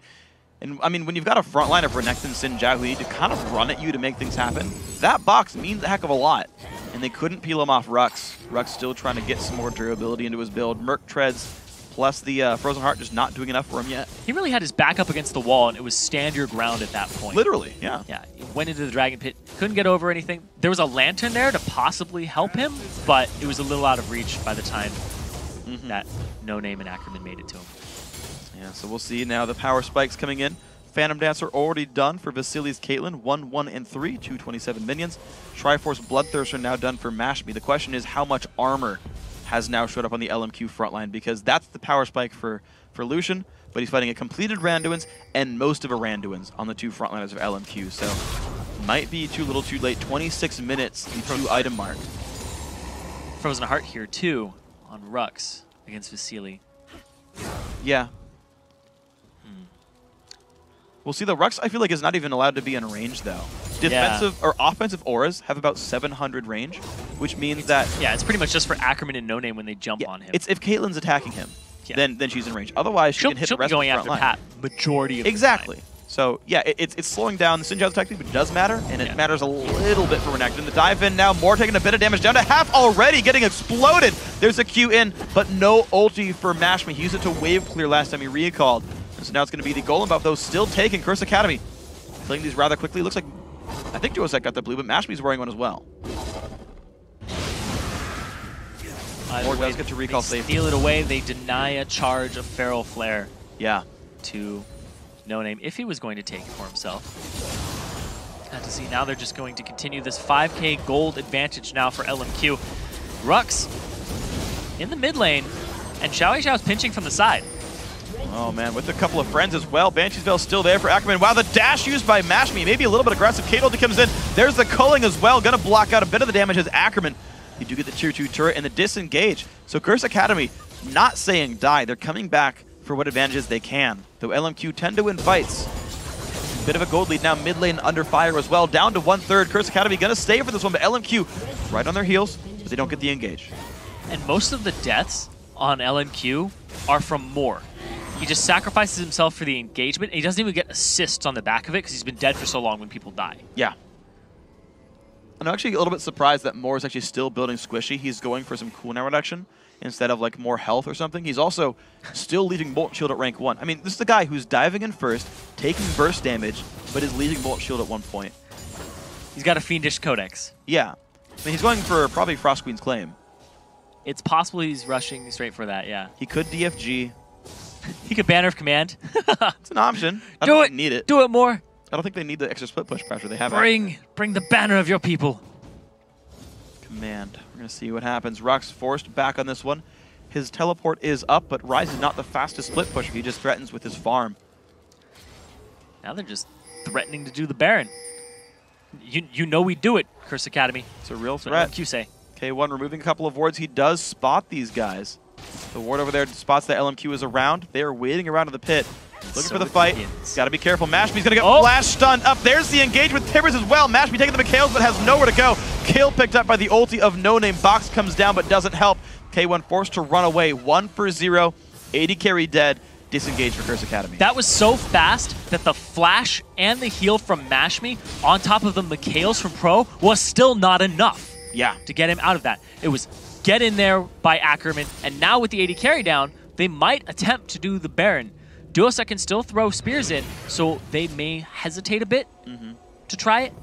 And, I mean, when you've got a front line of Renekton and Xin Zhao who need to kind of run at you to make things happen, that box means a heck of a lot. And they couldn't peel him off Rux. Rux still trying to get some more durability into his build. Merc Treads plus the Frozen Heart just not doing enough for him yet. He really had his back up against the wall, and it was stand your ground at that point. Literally, yeah. Yeah, he went into the Dragon Pit, couldn't get over anything. There was a Lantern there to possibly help him, but it was a little out of reach by the time that No Name and Ackerman made it to him. Yeah, so we'll see now the power spikes coming in. Phantom Dancer already done for Vasili's Caitlyn, 1, 1, and 3, 227 minions. Triforce Bloodthirster now done for Mashmi. The question is how much armor has now showed up on the LMQ frontline, because that's the power spike for Lucian, but he's fighting a completed Randuin's and most of a Randuin's on the 2 frontliners of LMQ, so might be too little too late. 26 minutes, the 2 item mark. Frozen Heart here too on Rux against Vasili. Yeah. We'll see, the Rux, I feel like, is not even allowed to be in range, though. Defensive or offensive auras have about 700 range, which means that... Yeah, it's pretty much just for Ackerman and No Name when they jump on him. It's if Caitlyn's attacking him, then she's in range. Otherwise, she can hit the rest of the front line. Pat majority of the time. So, yeah, it's slowing down the Xin Zhao's tactic, but it does matter, and it matters a little bit for Renekton. The dive in now, Moore taking a bit of damage, down to half already, getting exploded. There's a Q in, but no ulti for Mashmi. He used it to wave clear last time he recalled. And so now it's going to be the Golem buff, though, still taking Curse Academy. Killing these rather quickly. Looks like, I think Duosec got the blue, but Mashmi's wearing one as well. Moore does get to recall safely. Steal it away. They deny a charge of Feral Flare. Yeah. To No Name, if he was going to take it for himself. Got to see, now they're just going to continue this 5k gold advantage now for LMQ. Rux in the mid lane, and Xiao Xiao's pinching from the side. Oh man, with a couple of friends as well. Banshee's Veil still there for Ackerman. Wow, the dash used by Mashmi, maybe a little bit aggressive. Kate ulti comes in. There's the culling as well. Gonna block out a bit of the damage as Ackerman. You do get the tier 2 turret and the disengage. So Curse Academy not saying die. They're coming back for what advantages they can. Though LMQ tend to win fights. Bit of a gold lead now, mid lane under fire as well. Down to 1/3. Curse Academy gonna stay for this one, but LMQ right on their heels, but they don't get the engage. And most of the deaths on LMQ are from Moore. He just sacrifices himself for the engagement, and he doesn't even get assists on the back of it because he's been dead for so long when people die. Yeah. And I'm actually a little bit surprised that Moore is actually still building Squishy. He's going for some cooldown reduction. instead of like more health or something. He's also still leaving Bolt Shield at rank 1. I mean, this is the guy who's diving in first, taking burst damage, but is leaving Bolt Shield at one point. He's got a fiendish codex. Yeah. I mean, he's going for probably Frost Queen's claim. It's possible he's rushing straight for that, yeah. He could DFG. He could Banner of Command. It's an option. I don't need it. Do it more. I don't think they need the extra split push pressure. They have Bring the banner of your people. Command. We're going to see what happens. Rock's forced back on this one. His teleport is up, but Rise is not the fastest split pusher. He just threatens with his farm. Now they're just threatening to do the Baron. You know we do it, Curse Academy. It's a real threat. LMQ say. K1 removing a couple of wards. He does spot these guys. The ward over there spots that LMQ is around. They are waiting around in the pit, looking for the fight. Got to be careful. Mashby's going to get flash stunned up. There's the engage with Tibbers as well. Mashby taking the McHales, but has nowhere to go. Kill picked up by the ulti of No Name. Box comes down, but doesn't help. K1 forced to run away. 1 for 0. 80 carry dead. Disengaged for Curse Academy. That was so fast that the flash and the heal from Mashby on top of the McHales from Pro was still not enough. Yeah. To get him out of that. It was get in there by Ackerman, and now with the 80 carry down, they might attempt to do the Baron. Duosec can still throw spears in, so they may hesitate a bit to try it,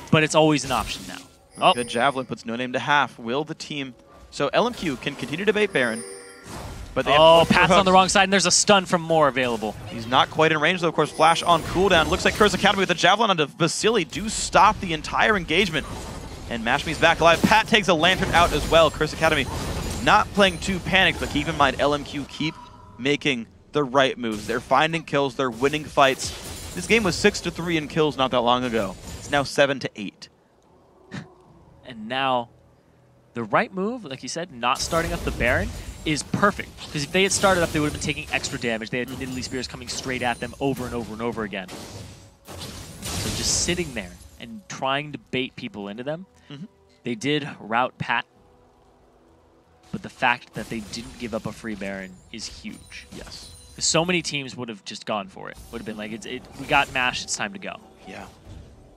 but it's always an option now. Oh. Good Javelin puts No Name to half. Will the team... So LMQ can continue to bait Baron, but they have Pat's on the wrong side, and there's a stun from Moore available. He's not quite in range, though. Of course, flash on cooldown. Looks like Curse Academy with the Javelin onto Vasily do stop the entire engagement. And Mashby's back alive. Pat takes a Lantern out as well. Curse Academy not playing too panicked, but keep in mind, LMQ keep making the right moves. They're finding kills. They're winning fights. This game was 6-3 in kills not that long ago. It's now 7-8. And now, the right move, like you said, not starting up the Baron, is perfect. Because if they had started up, they would have been taking extra damage. They had Nidalee Spears coming straight at them over and over and over again. So just sitting there and trying to bait people into them. They did rout Pat, but the fact that they didn't give up a free Baron is huge. Yes. So many teams would have just gone for it. Would have been like, we got Mash, it's time to go. Yeah.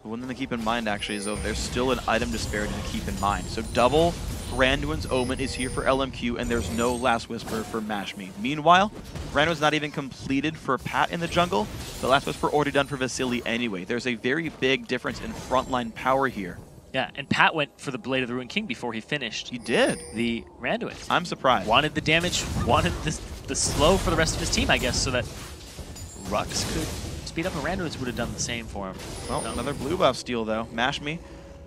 But one thing to keep in mind, actually, is though there's still an item disparity to keep in mind. So double Randuin's Omen is here for LMQ, and there's no Last Whisper for Mashby. Meanwhile, Randuin's not even completed for Pat in the jungle. The Last Whisper already done for Vasily anyway. There's a very big difference in frontline power here. Yeah, and Pat went for the Blade of the Ruined King before he finished. He did. The Randuin. I'm surprised. Wanted the damage, wanted the slow for the rest of his team, I guess, so that Rux could speed up, and Randuin would have done the same for him. Well, another blue buff steal, though. Mashby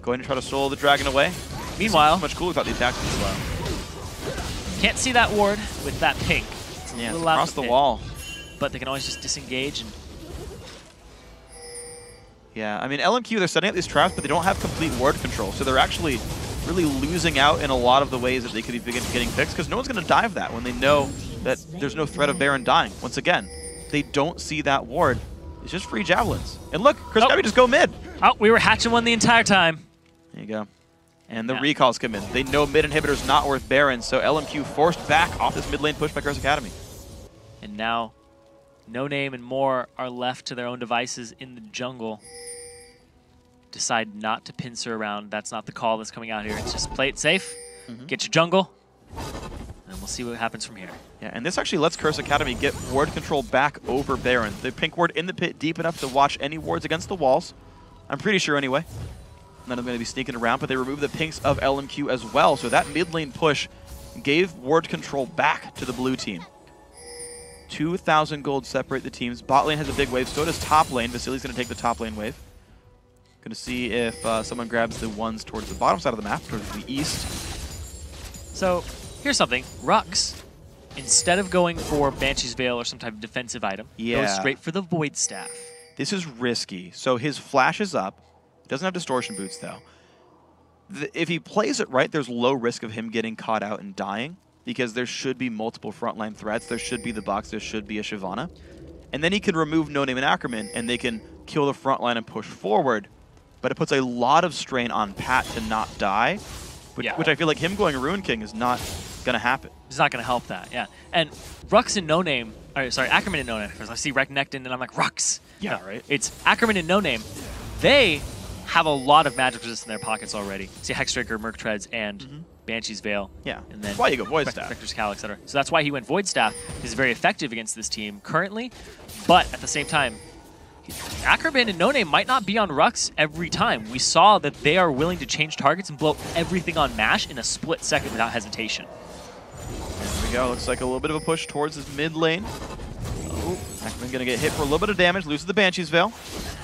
going to try to solo the dragon away. Meanwhile, so much cooler without the attack being slow. Can't see that ward with that pink. Yeah, it's across the wall. But they can always just disengage and... Yeah, I mean, LMQ, they're setting up these traps, but they don't have complete ward control, so they're actually really losing out in a lot of the ways that they could be getting fixed, because no one's going to dive that when they know that there's no threat of Baron dying. Once again, they don't see that ward. It's just free javelins. And look, Curse Academy just go mid. Oh, we were hatching one the entire time. There you go. And the recalls come in. They know mid inhibitor's not worth Baron, so LMQ forced back off this mid lane push by Curse Academy. And now, No Name and Moore are left to their own devices in the jungle. Decide not to pincer around. That's not the call that's coming out here. It's just play it safe, get your jungle, and we'll see what happens from here. Yeah, and this actually lets Curse Academy get ward control back over Baron. The pink ward in the pit deep enough to watch any wards against the walls. I'm pretty sure anyway. None of them going to be sneaking around, but they remove the pinks of LMQ as well. So that mid lane push gave ward control back to the blue team. 2,000 gold separate the teams. Bot lane has a big wave, so does top lane. Vasily's going to take the top lane wave. Going to see if someone grabs the ones towards the bottom side of the map, towards the east. So, here's something. Rux, instead of going for Banshee's Veil or some type of defensive item, goes straight for the Void Staff. This is risky. So his flash is up. Doesn't have distortion boots, though. If he plays it right, there's low risk of him getting caught out and dying, because there should be multiple frontline threats. There should be the box. There should be a Shyvana. And then he can remove No Name and Ackerman, and they can kill the frontline and push forward. But it puts a lot of strain on Pat to not die, which I feel like him going Ruin King is not going to happen. It's not going to help that, yeah. And Rux and No Name, sorry, Ackerman and No Name, because I see Reknekton and I'm like, Rux. Yeah, no, right. It's Ackerman and No Name. They have a lot of magic resist in their pockets already. See Hexdraker, Merc Treads, and Banshee's Veil. Yeah, and then that's why you go Void Staff. Vector's Cowl, etc. So that's why he went Void Staff. He's very effective against this team currently, but at the same time, Ackerman and No Name might not be on Rux every time. We saw that they are willing to change targets and blow everything on MASH in a split second without hesitation. There we go. Looks like a little bit of a push towards his mid lane. Oh, Ackerman going to get hit for a little bit of damage, loses the Banshee's Veil.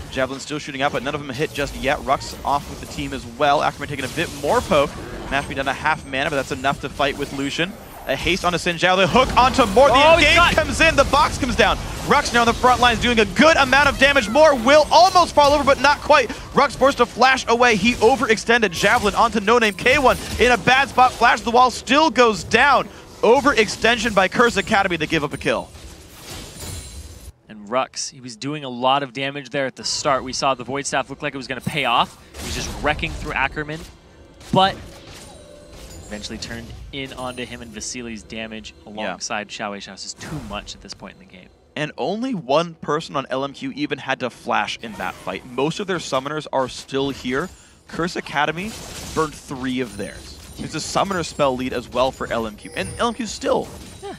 Javelin still shooting out, but none of them hit just yet. Rux off with the team as well. Ackerman taking a bit more poke. Mashmi down a half mana, but that's enough to fight with Lucian. A haste onto Xin Zhao, the hook onto Mort, the engage comes in, the box comes down. Rux now on the front lines doing a good amount of damage. Mort will almost fall over, but not quite. Rux forced to flash away, he overextended. Javelin onto No Name, K1 in a bad spot, flash the wall, still goes down. Overextension by Curse Academy to give up a kill. And Rux, he was doing a lot of damage there at the start. We saw the Void Staff look like it was going to pay off. He was just wrecking through Ackerman, but eventually turned in onto him and Vasily's damage alongside Xiao Wei Xiao. This is too much at this point in the game. And only one person on LMQ even had to flash in that fight. Most of their summoners are still here. Curse Academy burned 3 of theirs. It's a summoner spell lead as well for LMQ. And LMQ still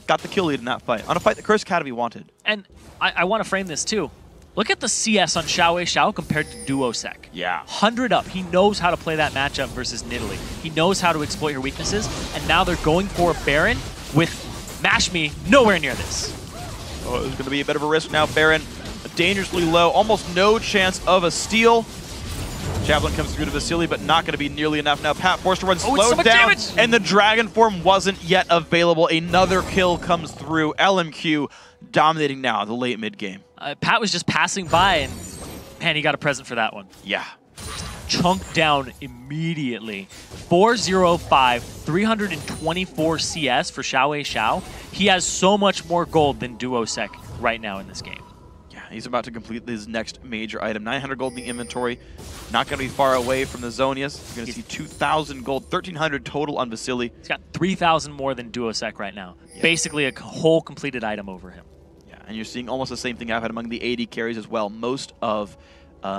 got the kill lead in that fight, on a fight that Curse Academy wanted. And I want to frame this too. Look at the CS on Xiao Wei Xiao compared to Duosec. Yeah. 100 up. He knows how to play that matchup versus Nidalee. He knows how to exploit her weaknesses, and now they're going for a Baron with Mashmi nowhere near this. Oh, it's going to be a bit of a risk now. Baron dangerously low, almost no chance of a steal. Javelin comes through to Vasily, but not going to be nearly enough. Now Pat forced to run slowed down, damage. And the Dragon Form wasn't yet available. Another kill comes through. LMQ dominating now the late mid game. Pat was just passing by, and man, he got a present for that one. Yeah. Chunked down immediately. 405, 324 CS for Xiao Wei Xiao. He has so much more gold than Duosec right now in this game. Yeah, he's about to complete his next major item. 900 gold in the inventory. Not going to be far away from the Zonias. You're going to see 2,000 gold, 1,300 total on Vasily. He's got 3,000 more than Duosec right now. Yeah. Basically a whole completed item over him. And you're seeing almost the same thing I've had among the AD carries as well. Most of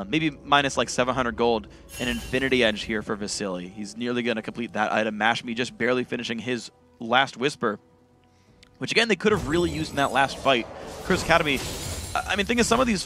maybe minus like 700 gold and Infinity Edge here for Vasily. He's nearly going to complete that item. Mashmi just barely finishing his last Whisper, which again they could have really used in that last fight. Curse Academy, I mean, thing is some of these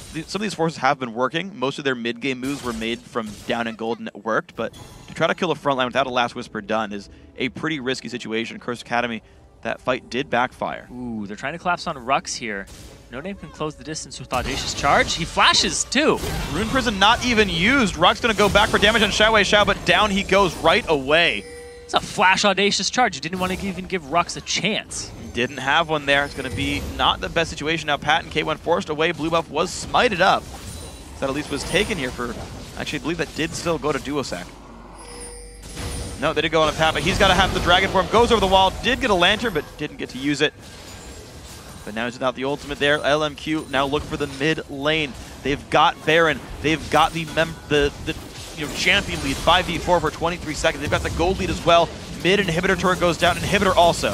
forces have been working. Most of their mid game moves were made from down in gold and it worked, but to try to kill a front line without a last Whisper done is a pretty risky situation. Curse Academy, that fight did backfire. Ooh, they're trying to collapse on Rux here. No Name can close the distance with Audacious Charge. He flashes too. Rune Prison not even used. Rux gonna go back for damage on Xiao Wei Xiao, but down he goes right away. It's a flash Audacious Charge. He didn't want to even give Rux a chance. He didn't have one there. It's gonna be not the best situation. Now Pat and K1 forced away. Blue buff was smited up. That at least was taken here for, actually I believe that did still go to Duosec. No, they did go on a Pat, but he's gotta have the Dragon Form. Goes over the wall, did get a Lantern, but didn't get to use it. But now he's without the ultimate there. LMQ now look for the mid lane. They've got Baron. They've got the champion lead, 5v4 for 23 seconds. They've got the gold lead as well. Mid inhibitor turret goes down. Inhibitor also.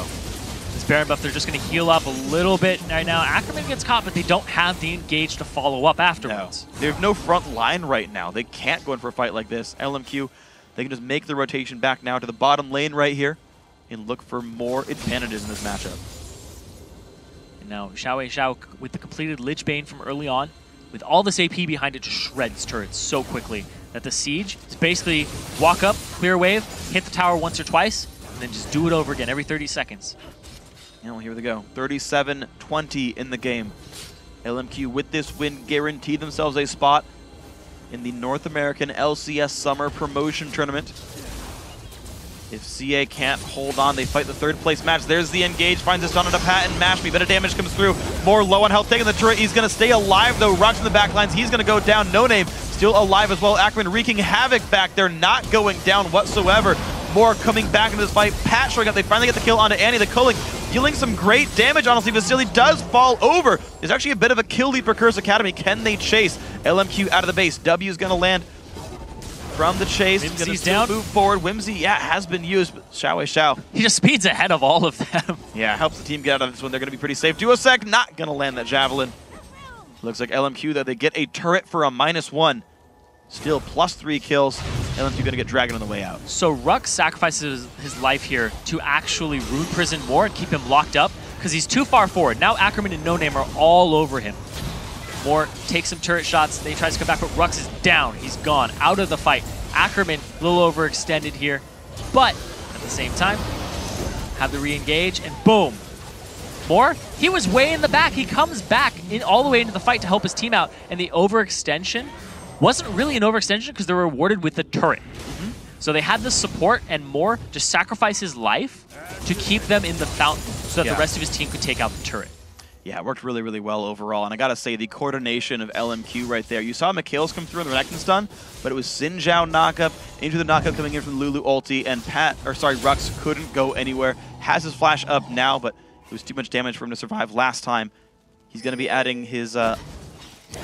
This Baron buff, they're just going to heal up a little bit right now. Ackerman gets caught, but they don't have the engage to follow up afterwards. No. They have no front line right now. They can't go in for a fight like this. LMQ, they can just make the rotation back now to the bottom lane right here and look for more advantages in this matchup. Now, Xiao Wei Xiao with the completed Lich Bane from early on, with all this AP behind it, just shreds turrets so quickly that the Siege is basically walk up, clear wave, hit the tower once or twice, and then just do it over again every 30 seconds. Now here they go. 37-20 in the game. LMQ with this win guarantee themselves a spot in the North American LCS Summer Promotion Tournament. If CA can't hold on, they fight the third place match. There's the engage, finds his stun on a Pat and Mashmi. Better damage comes through. More low on health, taking the turret. He's going to stay alive though. Rux in the back lines. He's going to go down. No Name still alive as well. Ackerman wreaking havoc back there, not going down whatsoever. More coming back into this fight. Pat showing up. They finally get the kill onto Annie the Culling, dealing some great damage. Honestly, Vasily does fall over. There's actually a bit of a kill lead for Curse Academy. Can they chase? LMQ out of the base. W is going to land from the chase. He's going to move forward. Whimsy, yeah, has been used, but Xiao Wei Xiao. He just speeds ahead of all of them. Yeah, helps the team get out of this one. They're going to be pretty safe. Duosec not going to land that Javelin. Looks like LMQ, though, they get a turret for a -1. Still +3 kills. LMQ going to get Dragon on the way out. So Rux sacrifices his life here to actually Rune Prison more and keep him locked up because he's too far forward. Now Ackerman and No Name are all over him. Moore takes some turret shots. Then he tries to come back, but Rux is down. He's gone, out of the fight. Ackerman a little overextended here, but at the same time, have the re-engage, and boom. Moore, he was way in the back. He comes back in all the way into the fight to help his team out, and the overextension wasn't really an overextension because they were rewarded with the turret. So they had the support, and Moore just sacrificed his life to keep them in the fountain so that the rest of his team could take out the turret. Yeah, it worked really, really well overall. And I gotta say, the coordination of LMQ right there. You saw Mikhail's come through in the Renekton stun, but it was Xin Zhao knockup, into the knockup coming in from Lulu ulti, and Rux couldn't go anywhere. Has his flash up now, but it was too much damage for him to survive last time. He's gonna be adding his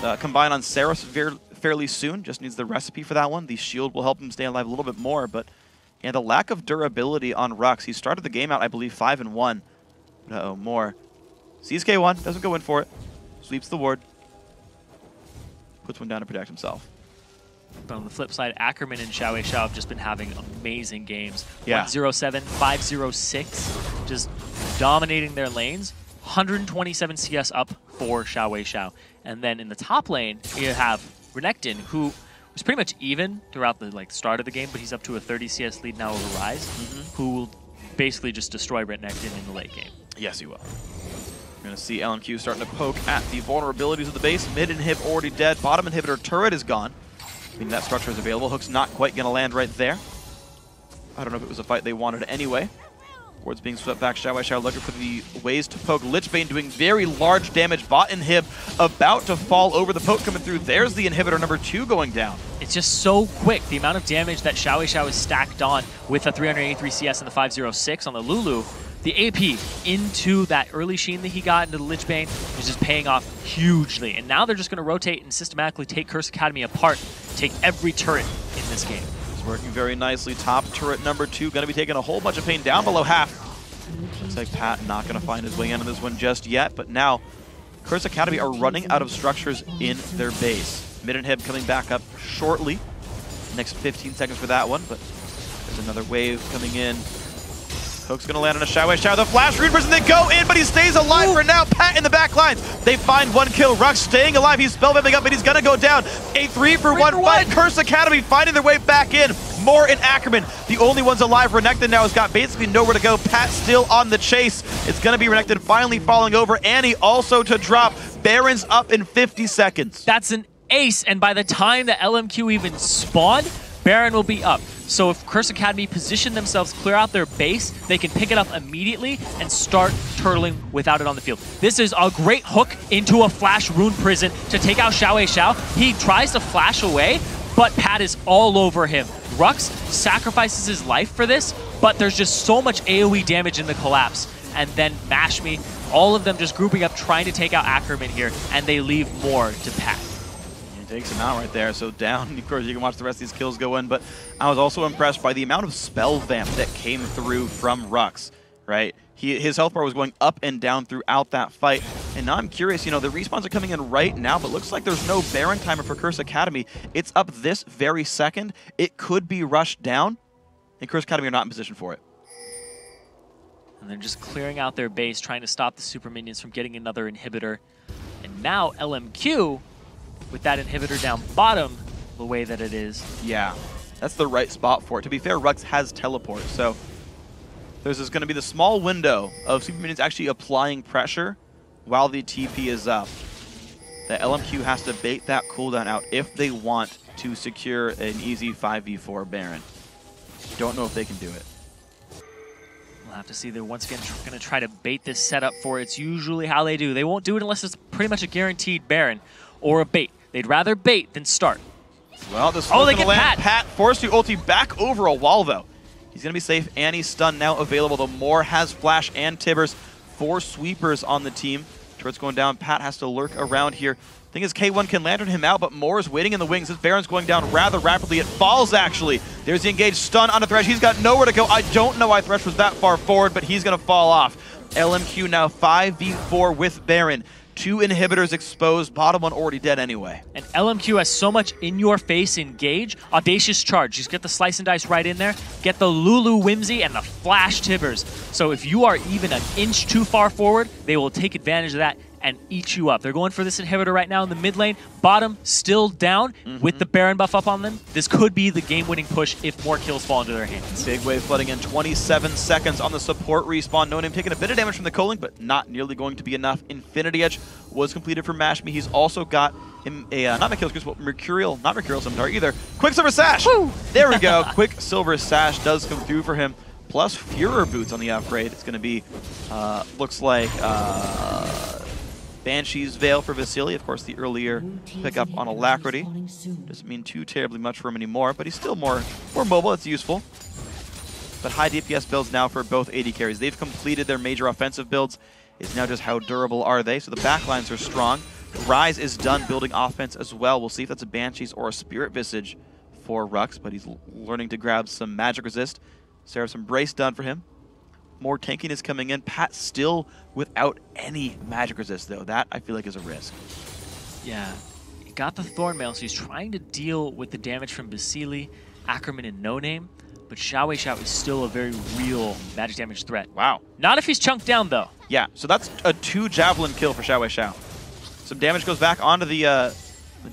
combine on Saros fairly soon. Just needs the recipe for that one. The shield will help him stay alive a little bit more, but yeah, the lack of durability on Rux. He started the game out, I believe, 5-1. Uh-oh, more. Sees K1, doesn't go in for it. Sweeps the ward. Puts one down to protect himself. But on the flip side, Ackerman and Xiao have just been having amazing games. Yeah. 107, 506, just dominating their lanes. 127 CS up for Xiao. And then in the top lane, you have Renekton, who was pretty much even throughout the start of the game, but he's up to a 30 CS lead now over Rise, who will basically just destroy Renekton in the late game. Yes, he will. We're going to see LMQ starting to poke at the vulnerabilities of the base. Mid inhib already dead. Bottom inhibitor turret is gone. I mean, that structure is available. Hook's not quite going to land right there. I don't know if it was a fight they wanted anyway. Ward's being swept back. Xiao looking for the ways to poke. Lichbane doing very large damage. Bot inhib about to fall over. The poke coming through. There's the inhibitor number 2 going down. It's just so quick. The amount of damage that Xiao is stacked on with a 383 CS and the 506 on the Lulu. The AP into that early sheen that he got into the Lichbane is just paying off hugely. And now they're just going to rotate and systematically take Curse Academy apart, take every turret in this game. It's working very nicely. Top turret number 2 going to be taking a whole bunch of pain down below half. Looks like Pat not going to find his way into this one just yet, but now Curse Academy are running out of structures in their base. Mid inhib coming back up shortly. Next 15 seconds for that one, but there's another wave coming in. Hook's going to land on a Xiao. The flash Rune Prison, they go in, but he stays alive for now. Pat in the back lines. They find one kill. Rux staying alive. He's spellbombing up, but he's going to go down. A 3-for-1 fight. Curse Academy finding their way back in. Moore and Ackerman, the only ones alive. Renekton now has got basically nowhere to go. Pat still on the chase. It's going to be Renekton finally falling over. Annie also to drop. Baron's up in 50 seconds. That's an ace, and by the time the LMQ even spawned, Baron will be up. So if Curse Academy position themselves, clear out their base, they can pick it up immediately and start turtling without it on the field. This is a great hook into a flash Rune Prison to take out Xiao. He tries to flash away, but Pat is all over him. Rux sacrifices his life for this, but there's just so much AoE damage in the collapse. And then Mash Me, all of them just grouping up, trying to take out Ackerman here, and they leave more to Pat. Takes him out right there, so down. Of course, you can watch the rest of these kills go in, but I was also impressed by the amount of spell vamp that came through from Rux, right? His health bar was going up and down throughout that fight, and now I'm curious, the respawns are coming in right now, but looks like there's no Baron timer for Curse Academy. It's up this very second. It could be rushed down, and Curse Academy are not in position for it. And they're just clearing out their base, trying to stop the super minions from getting another inhibitor. And now LMQ, with that inhibitor down bottom, the way that it is. Yeah, that's the right spot for it. To be fair, Rux has teleport, so there's going to be the small window of super minions actually applying pressure while the TP is up. The LMQ has to bait that cooldown out if they want to secure an easy 5v4 Baron. Don't know if they can do it. We'll have to see. They're once again going to try to bait this setup for it. It's usually how they do. They won't do it unless it's pretty much a guaranteed Baron or a bait. They'd rather bait than start. Well, this they get Pat. Pat forced to ulti back over a wall, though. He's going to be safe. Annie's stun now available. The Moore has flash and Tibbers. 4 sweepers on the team. Turret's going down. Pat has to lurk around here. Thing is, K1 can lantern him out, but Moore is waiting in the wings. This Baron's going down rather rapidly. It falls, actually. There's the engaged stun on the Thresh. He's got nowhere to go. I don't know why Thresh was that far forward, but he's going to fall off. LMQ now 5v4 with Baron. 2 inhibitors exposed, bottom one already dead anyway. And LMQ has so much in-your-face engage. Audacious Charge. Just get the Slice and Dice right in there. Get the Lulu Whimsy and the Flash Tibbers. So if you are even an inch too far forward, they will take advantage of that and eat you up. They're going for this inhibitor right now in the mid lane. Bottom still down with the Baron buff up on them. This could be the game-winning push if more kills fall into their hands. Big wave flooding in 27 seconds on the support respawn. No Name taking a bit of damage from the Culling, but not nearly going to be enough. Infinity Edge was completed for Mashme. He's also got him a, not Mikhail's Curse, but Mercurial, not Mercurial Scimitar either. Quicksilver Sash! Woo! There we go. Quicksilver Sash does come through for him. Plus Furor Boots on the upgrade. It's going to be, looks like, Banshee's Veil for Vasily, of course, the earlier pickup on Alacrity. Doesn't mean too terribly much for him anymore, but he's still more mobile. It's useful. But high DPS builds now for both AD carries. They've completed their major offensive builds. It's now just how durable are they. So the backlines are strong. Rise is done building offense as well. We'll see if that's a Banshee's or a Spirit Visage for Rux, but he's learning to grab some Magic Resist. Seraph's Embrace done for him. More tankiness coming in. Pat still without any Magic Resist, though. That, I feel like, is a risk. Yeah. He got the Thornmail, so he's trying to deal with the damage from Basili, Ackerman, and No Name. But Xiao Wei Xiao is still a very real magic damage threat. Wow. Not if he's chunked down, though. Yeah, so that's a 2 Javelin kill for Xiao Wei Xiao. Some damage goes back onto the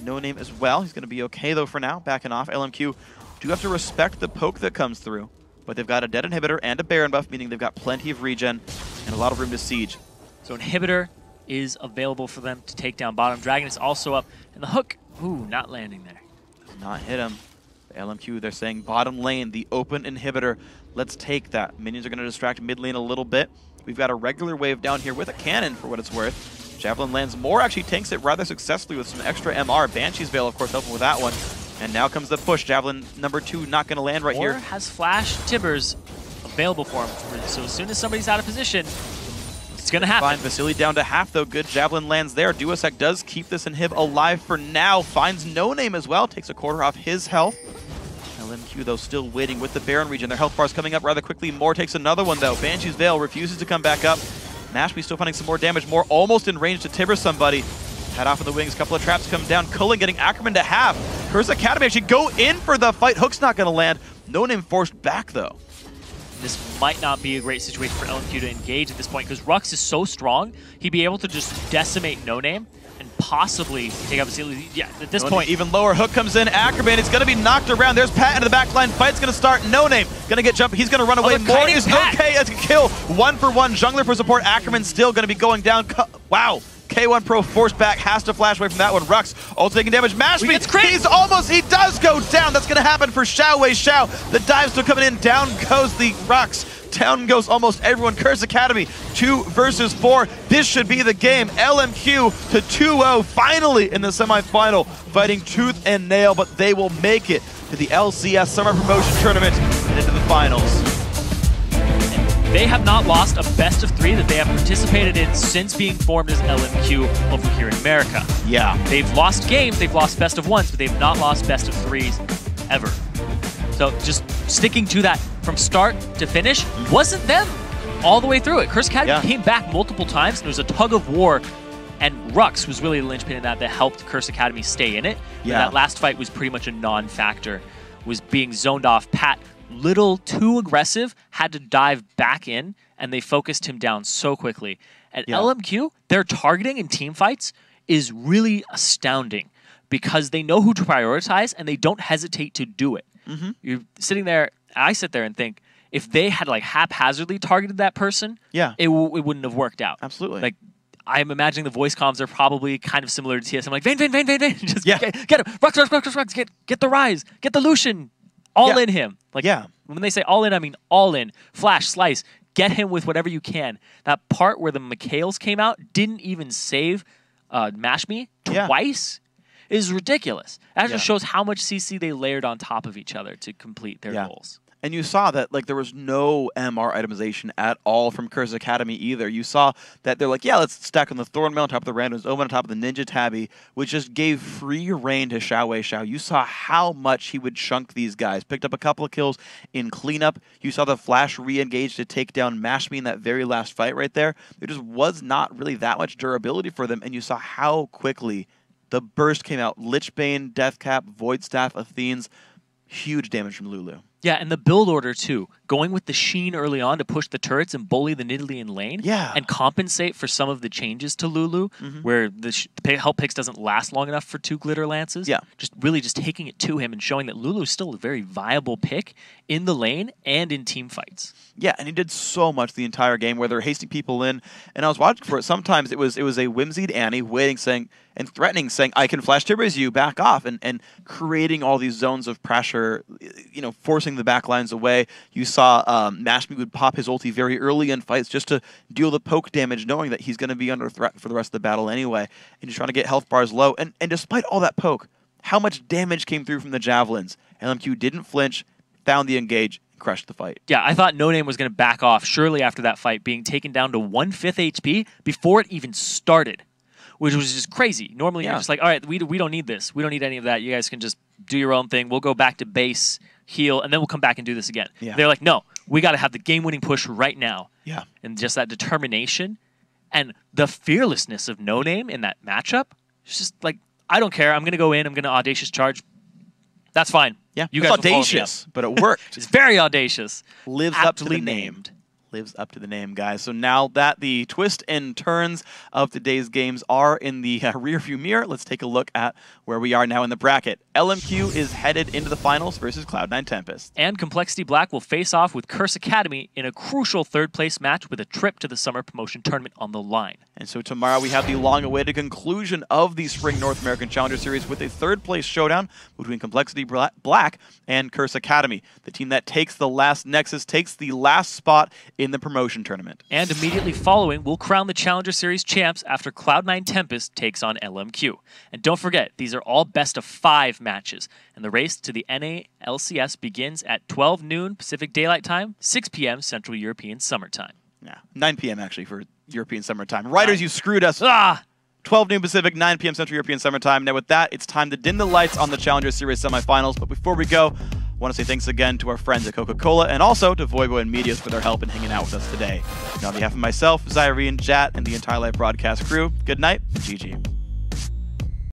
No Name as well. He's going to be okay, though, for now. Backing off. LMQ do have to respect the poke that comes through. But they've got a dead inhibitor and a Baron buff, meaning they've got plenty of regen and a lot of room to siege. So inhibitor is available for them to take down bottom. Dragon is also up. And the hook, ooh, not landing there. Does not hit him. The LMQ, they're saying bottom lane, the open inhibitor. Let's take that. Minions are going to distract mid lane a little bit. We've got a regular wave down here with a cannon for what it's worth. Javelin lands more, actually tanks it rather successfully with some extra MR. Banshee's Veil, of course, helping with that one. And now comes the push. Javelin number 2 not going to land right here. Has Flash Tibbers available for him. So as soon as somebody's out of position, it's going to happen. Fine. Vasily down to half, though. Good Javelin lands there. Duosec does keep this inhib alive for now. Finds No Name as well. Takes a quarter off his health. LMQ, though, still waiting with the Baron region. Their health bar's coming up rather quickly. Moore takes another one, though. Banshee's Veil refuses to come back up. Mashme still finding some more damage. Moore almost in range to Tibber somebody. Head off in the wings, couple of traps come down. Culling getting Ackerman to half. Curse Academy actually go in for the fight. Hook's not going to land. No Name forced back, though. This might not be a great situation for LMQ to engage at this point because Rux is so strong, he'd be able to just decimate No Name and possibly take out Vasily. Yeah, at this point. Even lower, Hook comes in. Ackerman is going to be knocked around. There's Pat into the back line. Fight's going to start. No Name going to get jumped. He's going to run away. More is okay as a kill. 1-for-1. Jungler for support. Ackerman still going to be going down. Wow. K1 Pro forced back, has to flash away from that one. Rux also taking damage. Mashme, he does go down. That's going to happen for Xiao Wei Xiao. The dive still coming in. Down goes the Rux. Down goes almost everyone. Curse Academy, 2 versus 4. This should be the game. LMQ to 2-0, finally in the semifinal, fighting tooth and nail, but they will make it to the LCS Summer Promotion Tournament and into the finals. They have not lost a best of 3 that they have participated in since being formed as LMQ over here in America. Yeah. They've lost games, they've lost best of 1s, but they've not lost best of 3s ever. So just sticking to that from start to finish wasn't them all the way through it. Curse Academy came back multiple times, and there was a tug of war, and Rux was really the linchpin in that helped Curse Academy stay in it. Yeah. That last fight was pretty much a non-factor, was being zoned off. Pat, little too aggressive, had to dive back in, and they focused him down so quickly. At LMQ, their targeting in team fights is really astounding because they know who to prioritize, and they don't hesitate to do it. You're sitting there, I sit there and think, if they had like haphazardly targeted that person, it wouldn't have worked out. Absolutely. Like, I'm imagining the voice comms are probably kind of similar to TS. I'm like, Vayne. Just get him. Rux. Get the Rise. Get the Lucian. All in him. Like, when they say all in, I mean all in. Flash, slice. Get him with whatever you can. That part where the Mikhails came out didn't even save Mashme twice is ridiculous. That just shows how much CC they layered on top of each other to complete their goals. And you saw that like there was no MR itemization at all from Curse Academy either. You saw that they're like, yeah, let's stack on the Thornmail on top of the Random's Omen on top of the Ninja Tabby, which just gave free reign to Xiao Wei Xiao. You saw how much he would chunk these guys. Picked up a couple of kills in cleanup. You saw the flash re-engage to take down Mashme in that very last fight right there. There just was not really that much durability for them, and you saw how quickly the burst came out. Lichbane, Deathcap, Void Staff, Athenes. Huge damage from Lulu. Yeah, and the build order, too. Going with the Sheen early on to push the turrets and bully the Nidalee in lane. Yeah. And compensate for some of the changes to Lulu, where the Help Picks doesn't last long enough for 2 Glitter Lances. Yeah. Just really just taking it to him and showing that Lulu is still a very viable pick in the lane and in team fights. Yeah, and he did so much the entire game where they're hasting people in. And I was watching for it. Sometimes it was a whimsied Annie waiting, saying, and threatening, saying, I can flash timbers you, back off, and creating all these zones of pressure, you know, forcing the back lines away. You saw Mashme would pop his ulti very early in fights just to deal the poke damage, knowing that he's going to be under threat for the rest of the battle anyway, and just trying to get health bars low. And despite all that poke, how much damage came through from the javelins? LMQ didn't flinch, found the engage, crushed the fight. Yeah, I thought No Name was going to back off surely after that fight, being taken down to 1/5 HP before it even started, which was just crazy. Normally, you're just like, all right, we don't need this. We don't need any of that. You guys can just do your own thing. We'll go back to base, heal, and then we'll come back and do this again. Yeah. They're like, no, we got to have the game-winning push right now. Yeah. And just that determination and the fearlessness of No Name in that matchup. It's just like, I don't care. I'm going to go in. I'm going to audacious charge. That's fine. Yeah, you it's guys audacious, but it worked. It's very audacious. Lives Aptly up to the named. Lives up to the name, guys. So now that the twists and turns of today's games are in the rearview mirror, let's take a look at where we are now in the bracket. LMQ is headed into the finals versus Cloud9 Tempest. And Complexity Black will face off with Curse Academy in a crucial third-place match with a trip to the Summer Promotion Tournament on the line. And so tomorrow we have the long-awaited conclusion of the Spring North American Challenger Series with a third-place showdown between Complexity Black and Curse Academy. The team that takes the last Nexus takes the last spot in the promotion tournament. And immediately following, we'll crown the Challenger Series champs after Cloud9 Tempest takes on LMQ. And don't forget, these are all best-of-5 matches, and the race to the NA LCS begins at 12 noon Pacific Daylight Time, 6 p.m. Central European Summer Time. Yeah, 9 p.m. actually for European Summer Time. Writers, you screwed us. 12 noon Pacific, 9 p.m. Central European Summer Time. Now with that, it's time to dim the lights on the Challenger Series semifinals. But before we go, I want to say thanks again to our friends at Coca-Cola and also to Voivo and Medias for their help in hanging out with us today. Now on behalf of myself, Zyrene, Jat, and the entire live broadcast crew, good night, GG.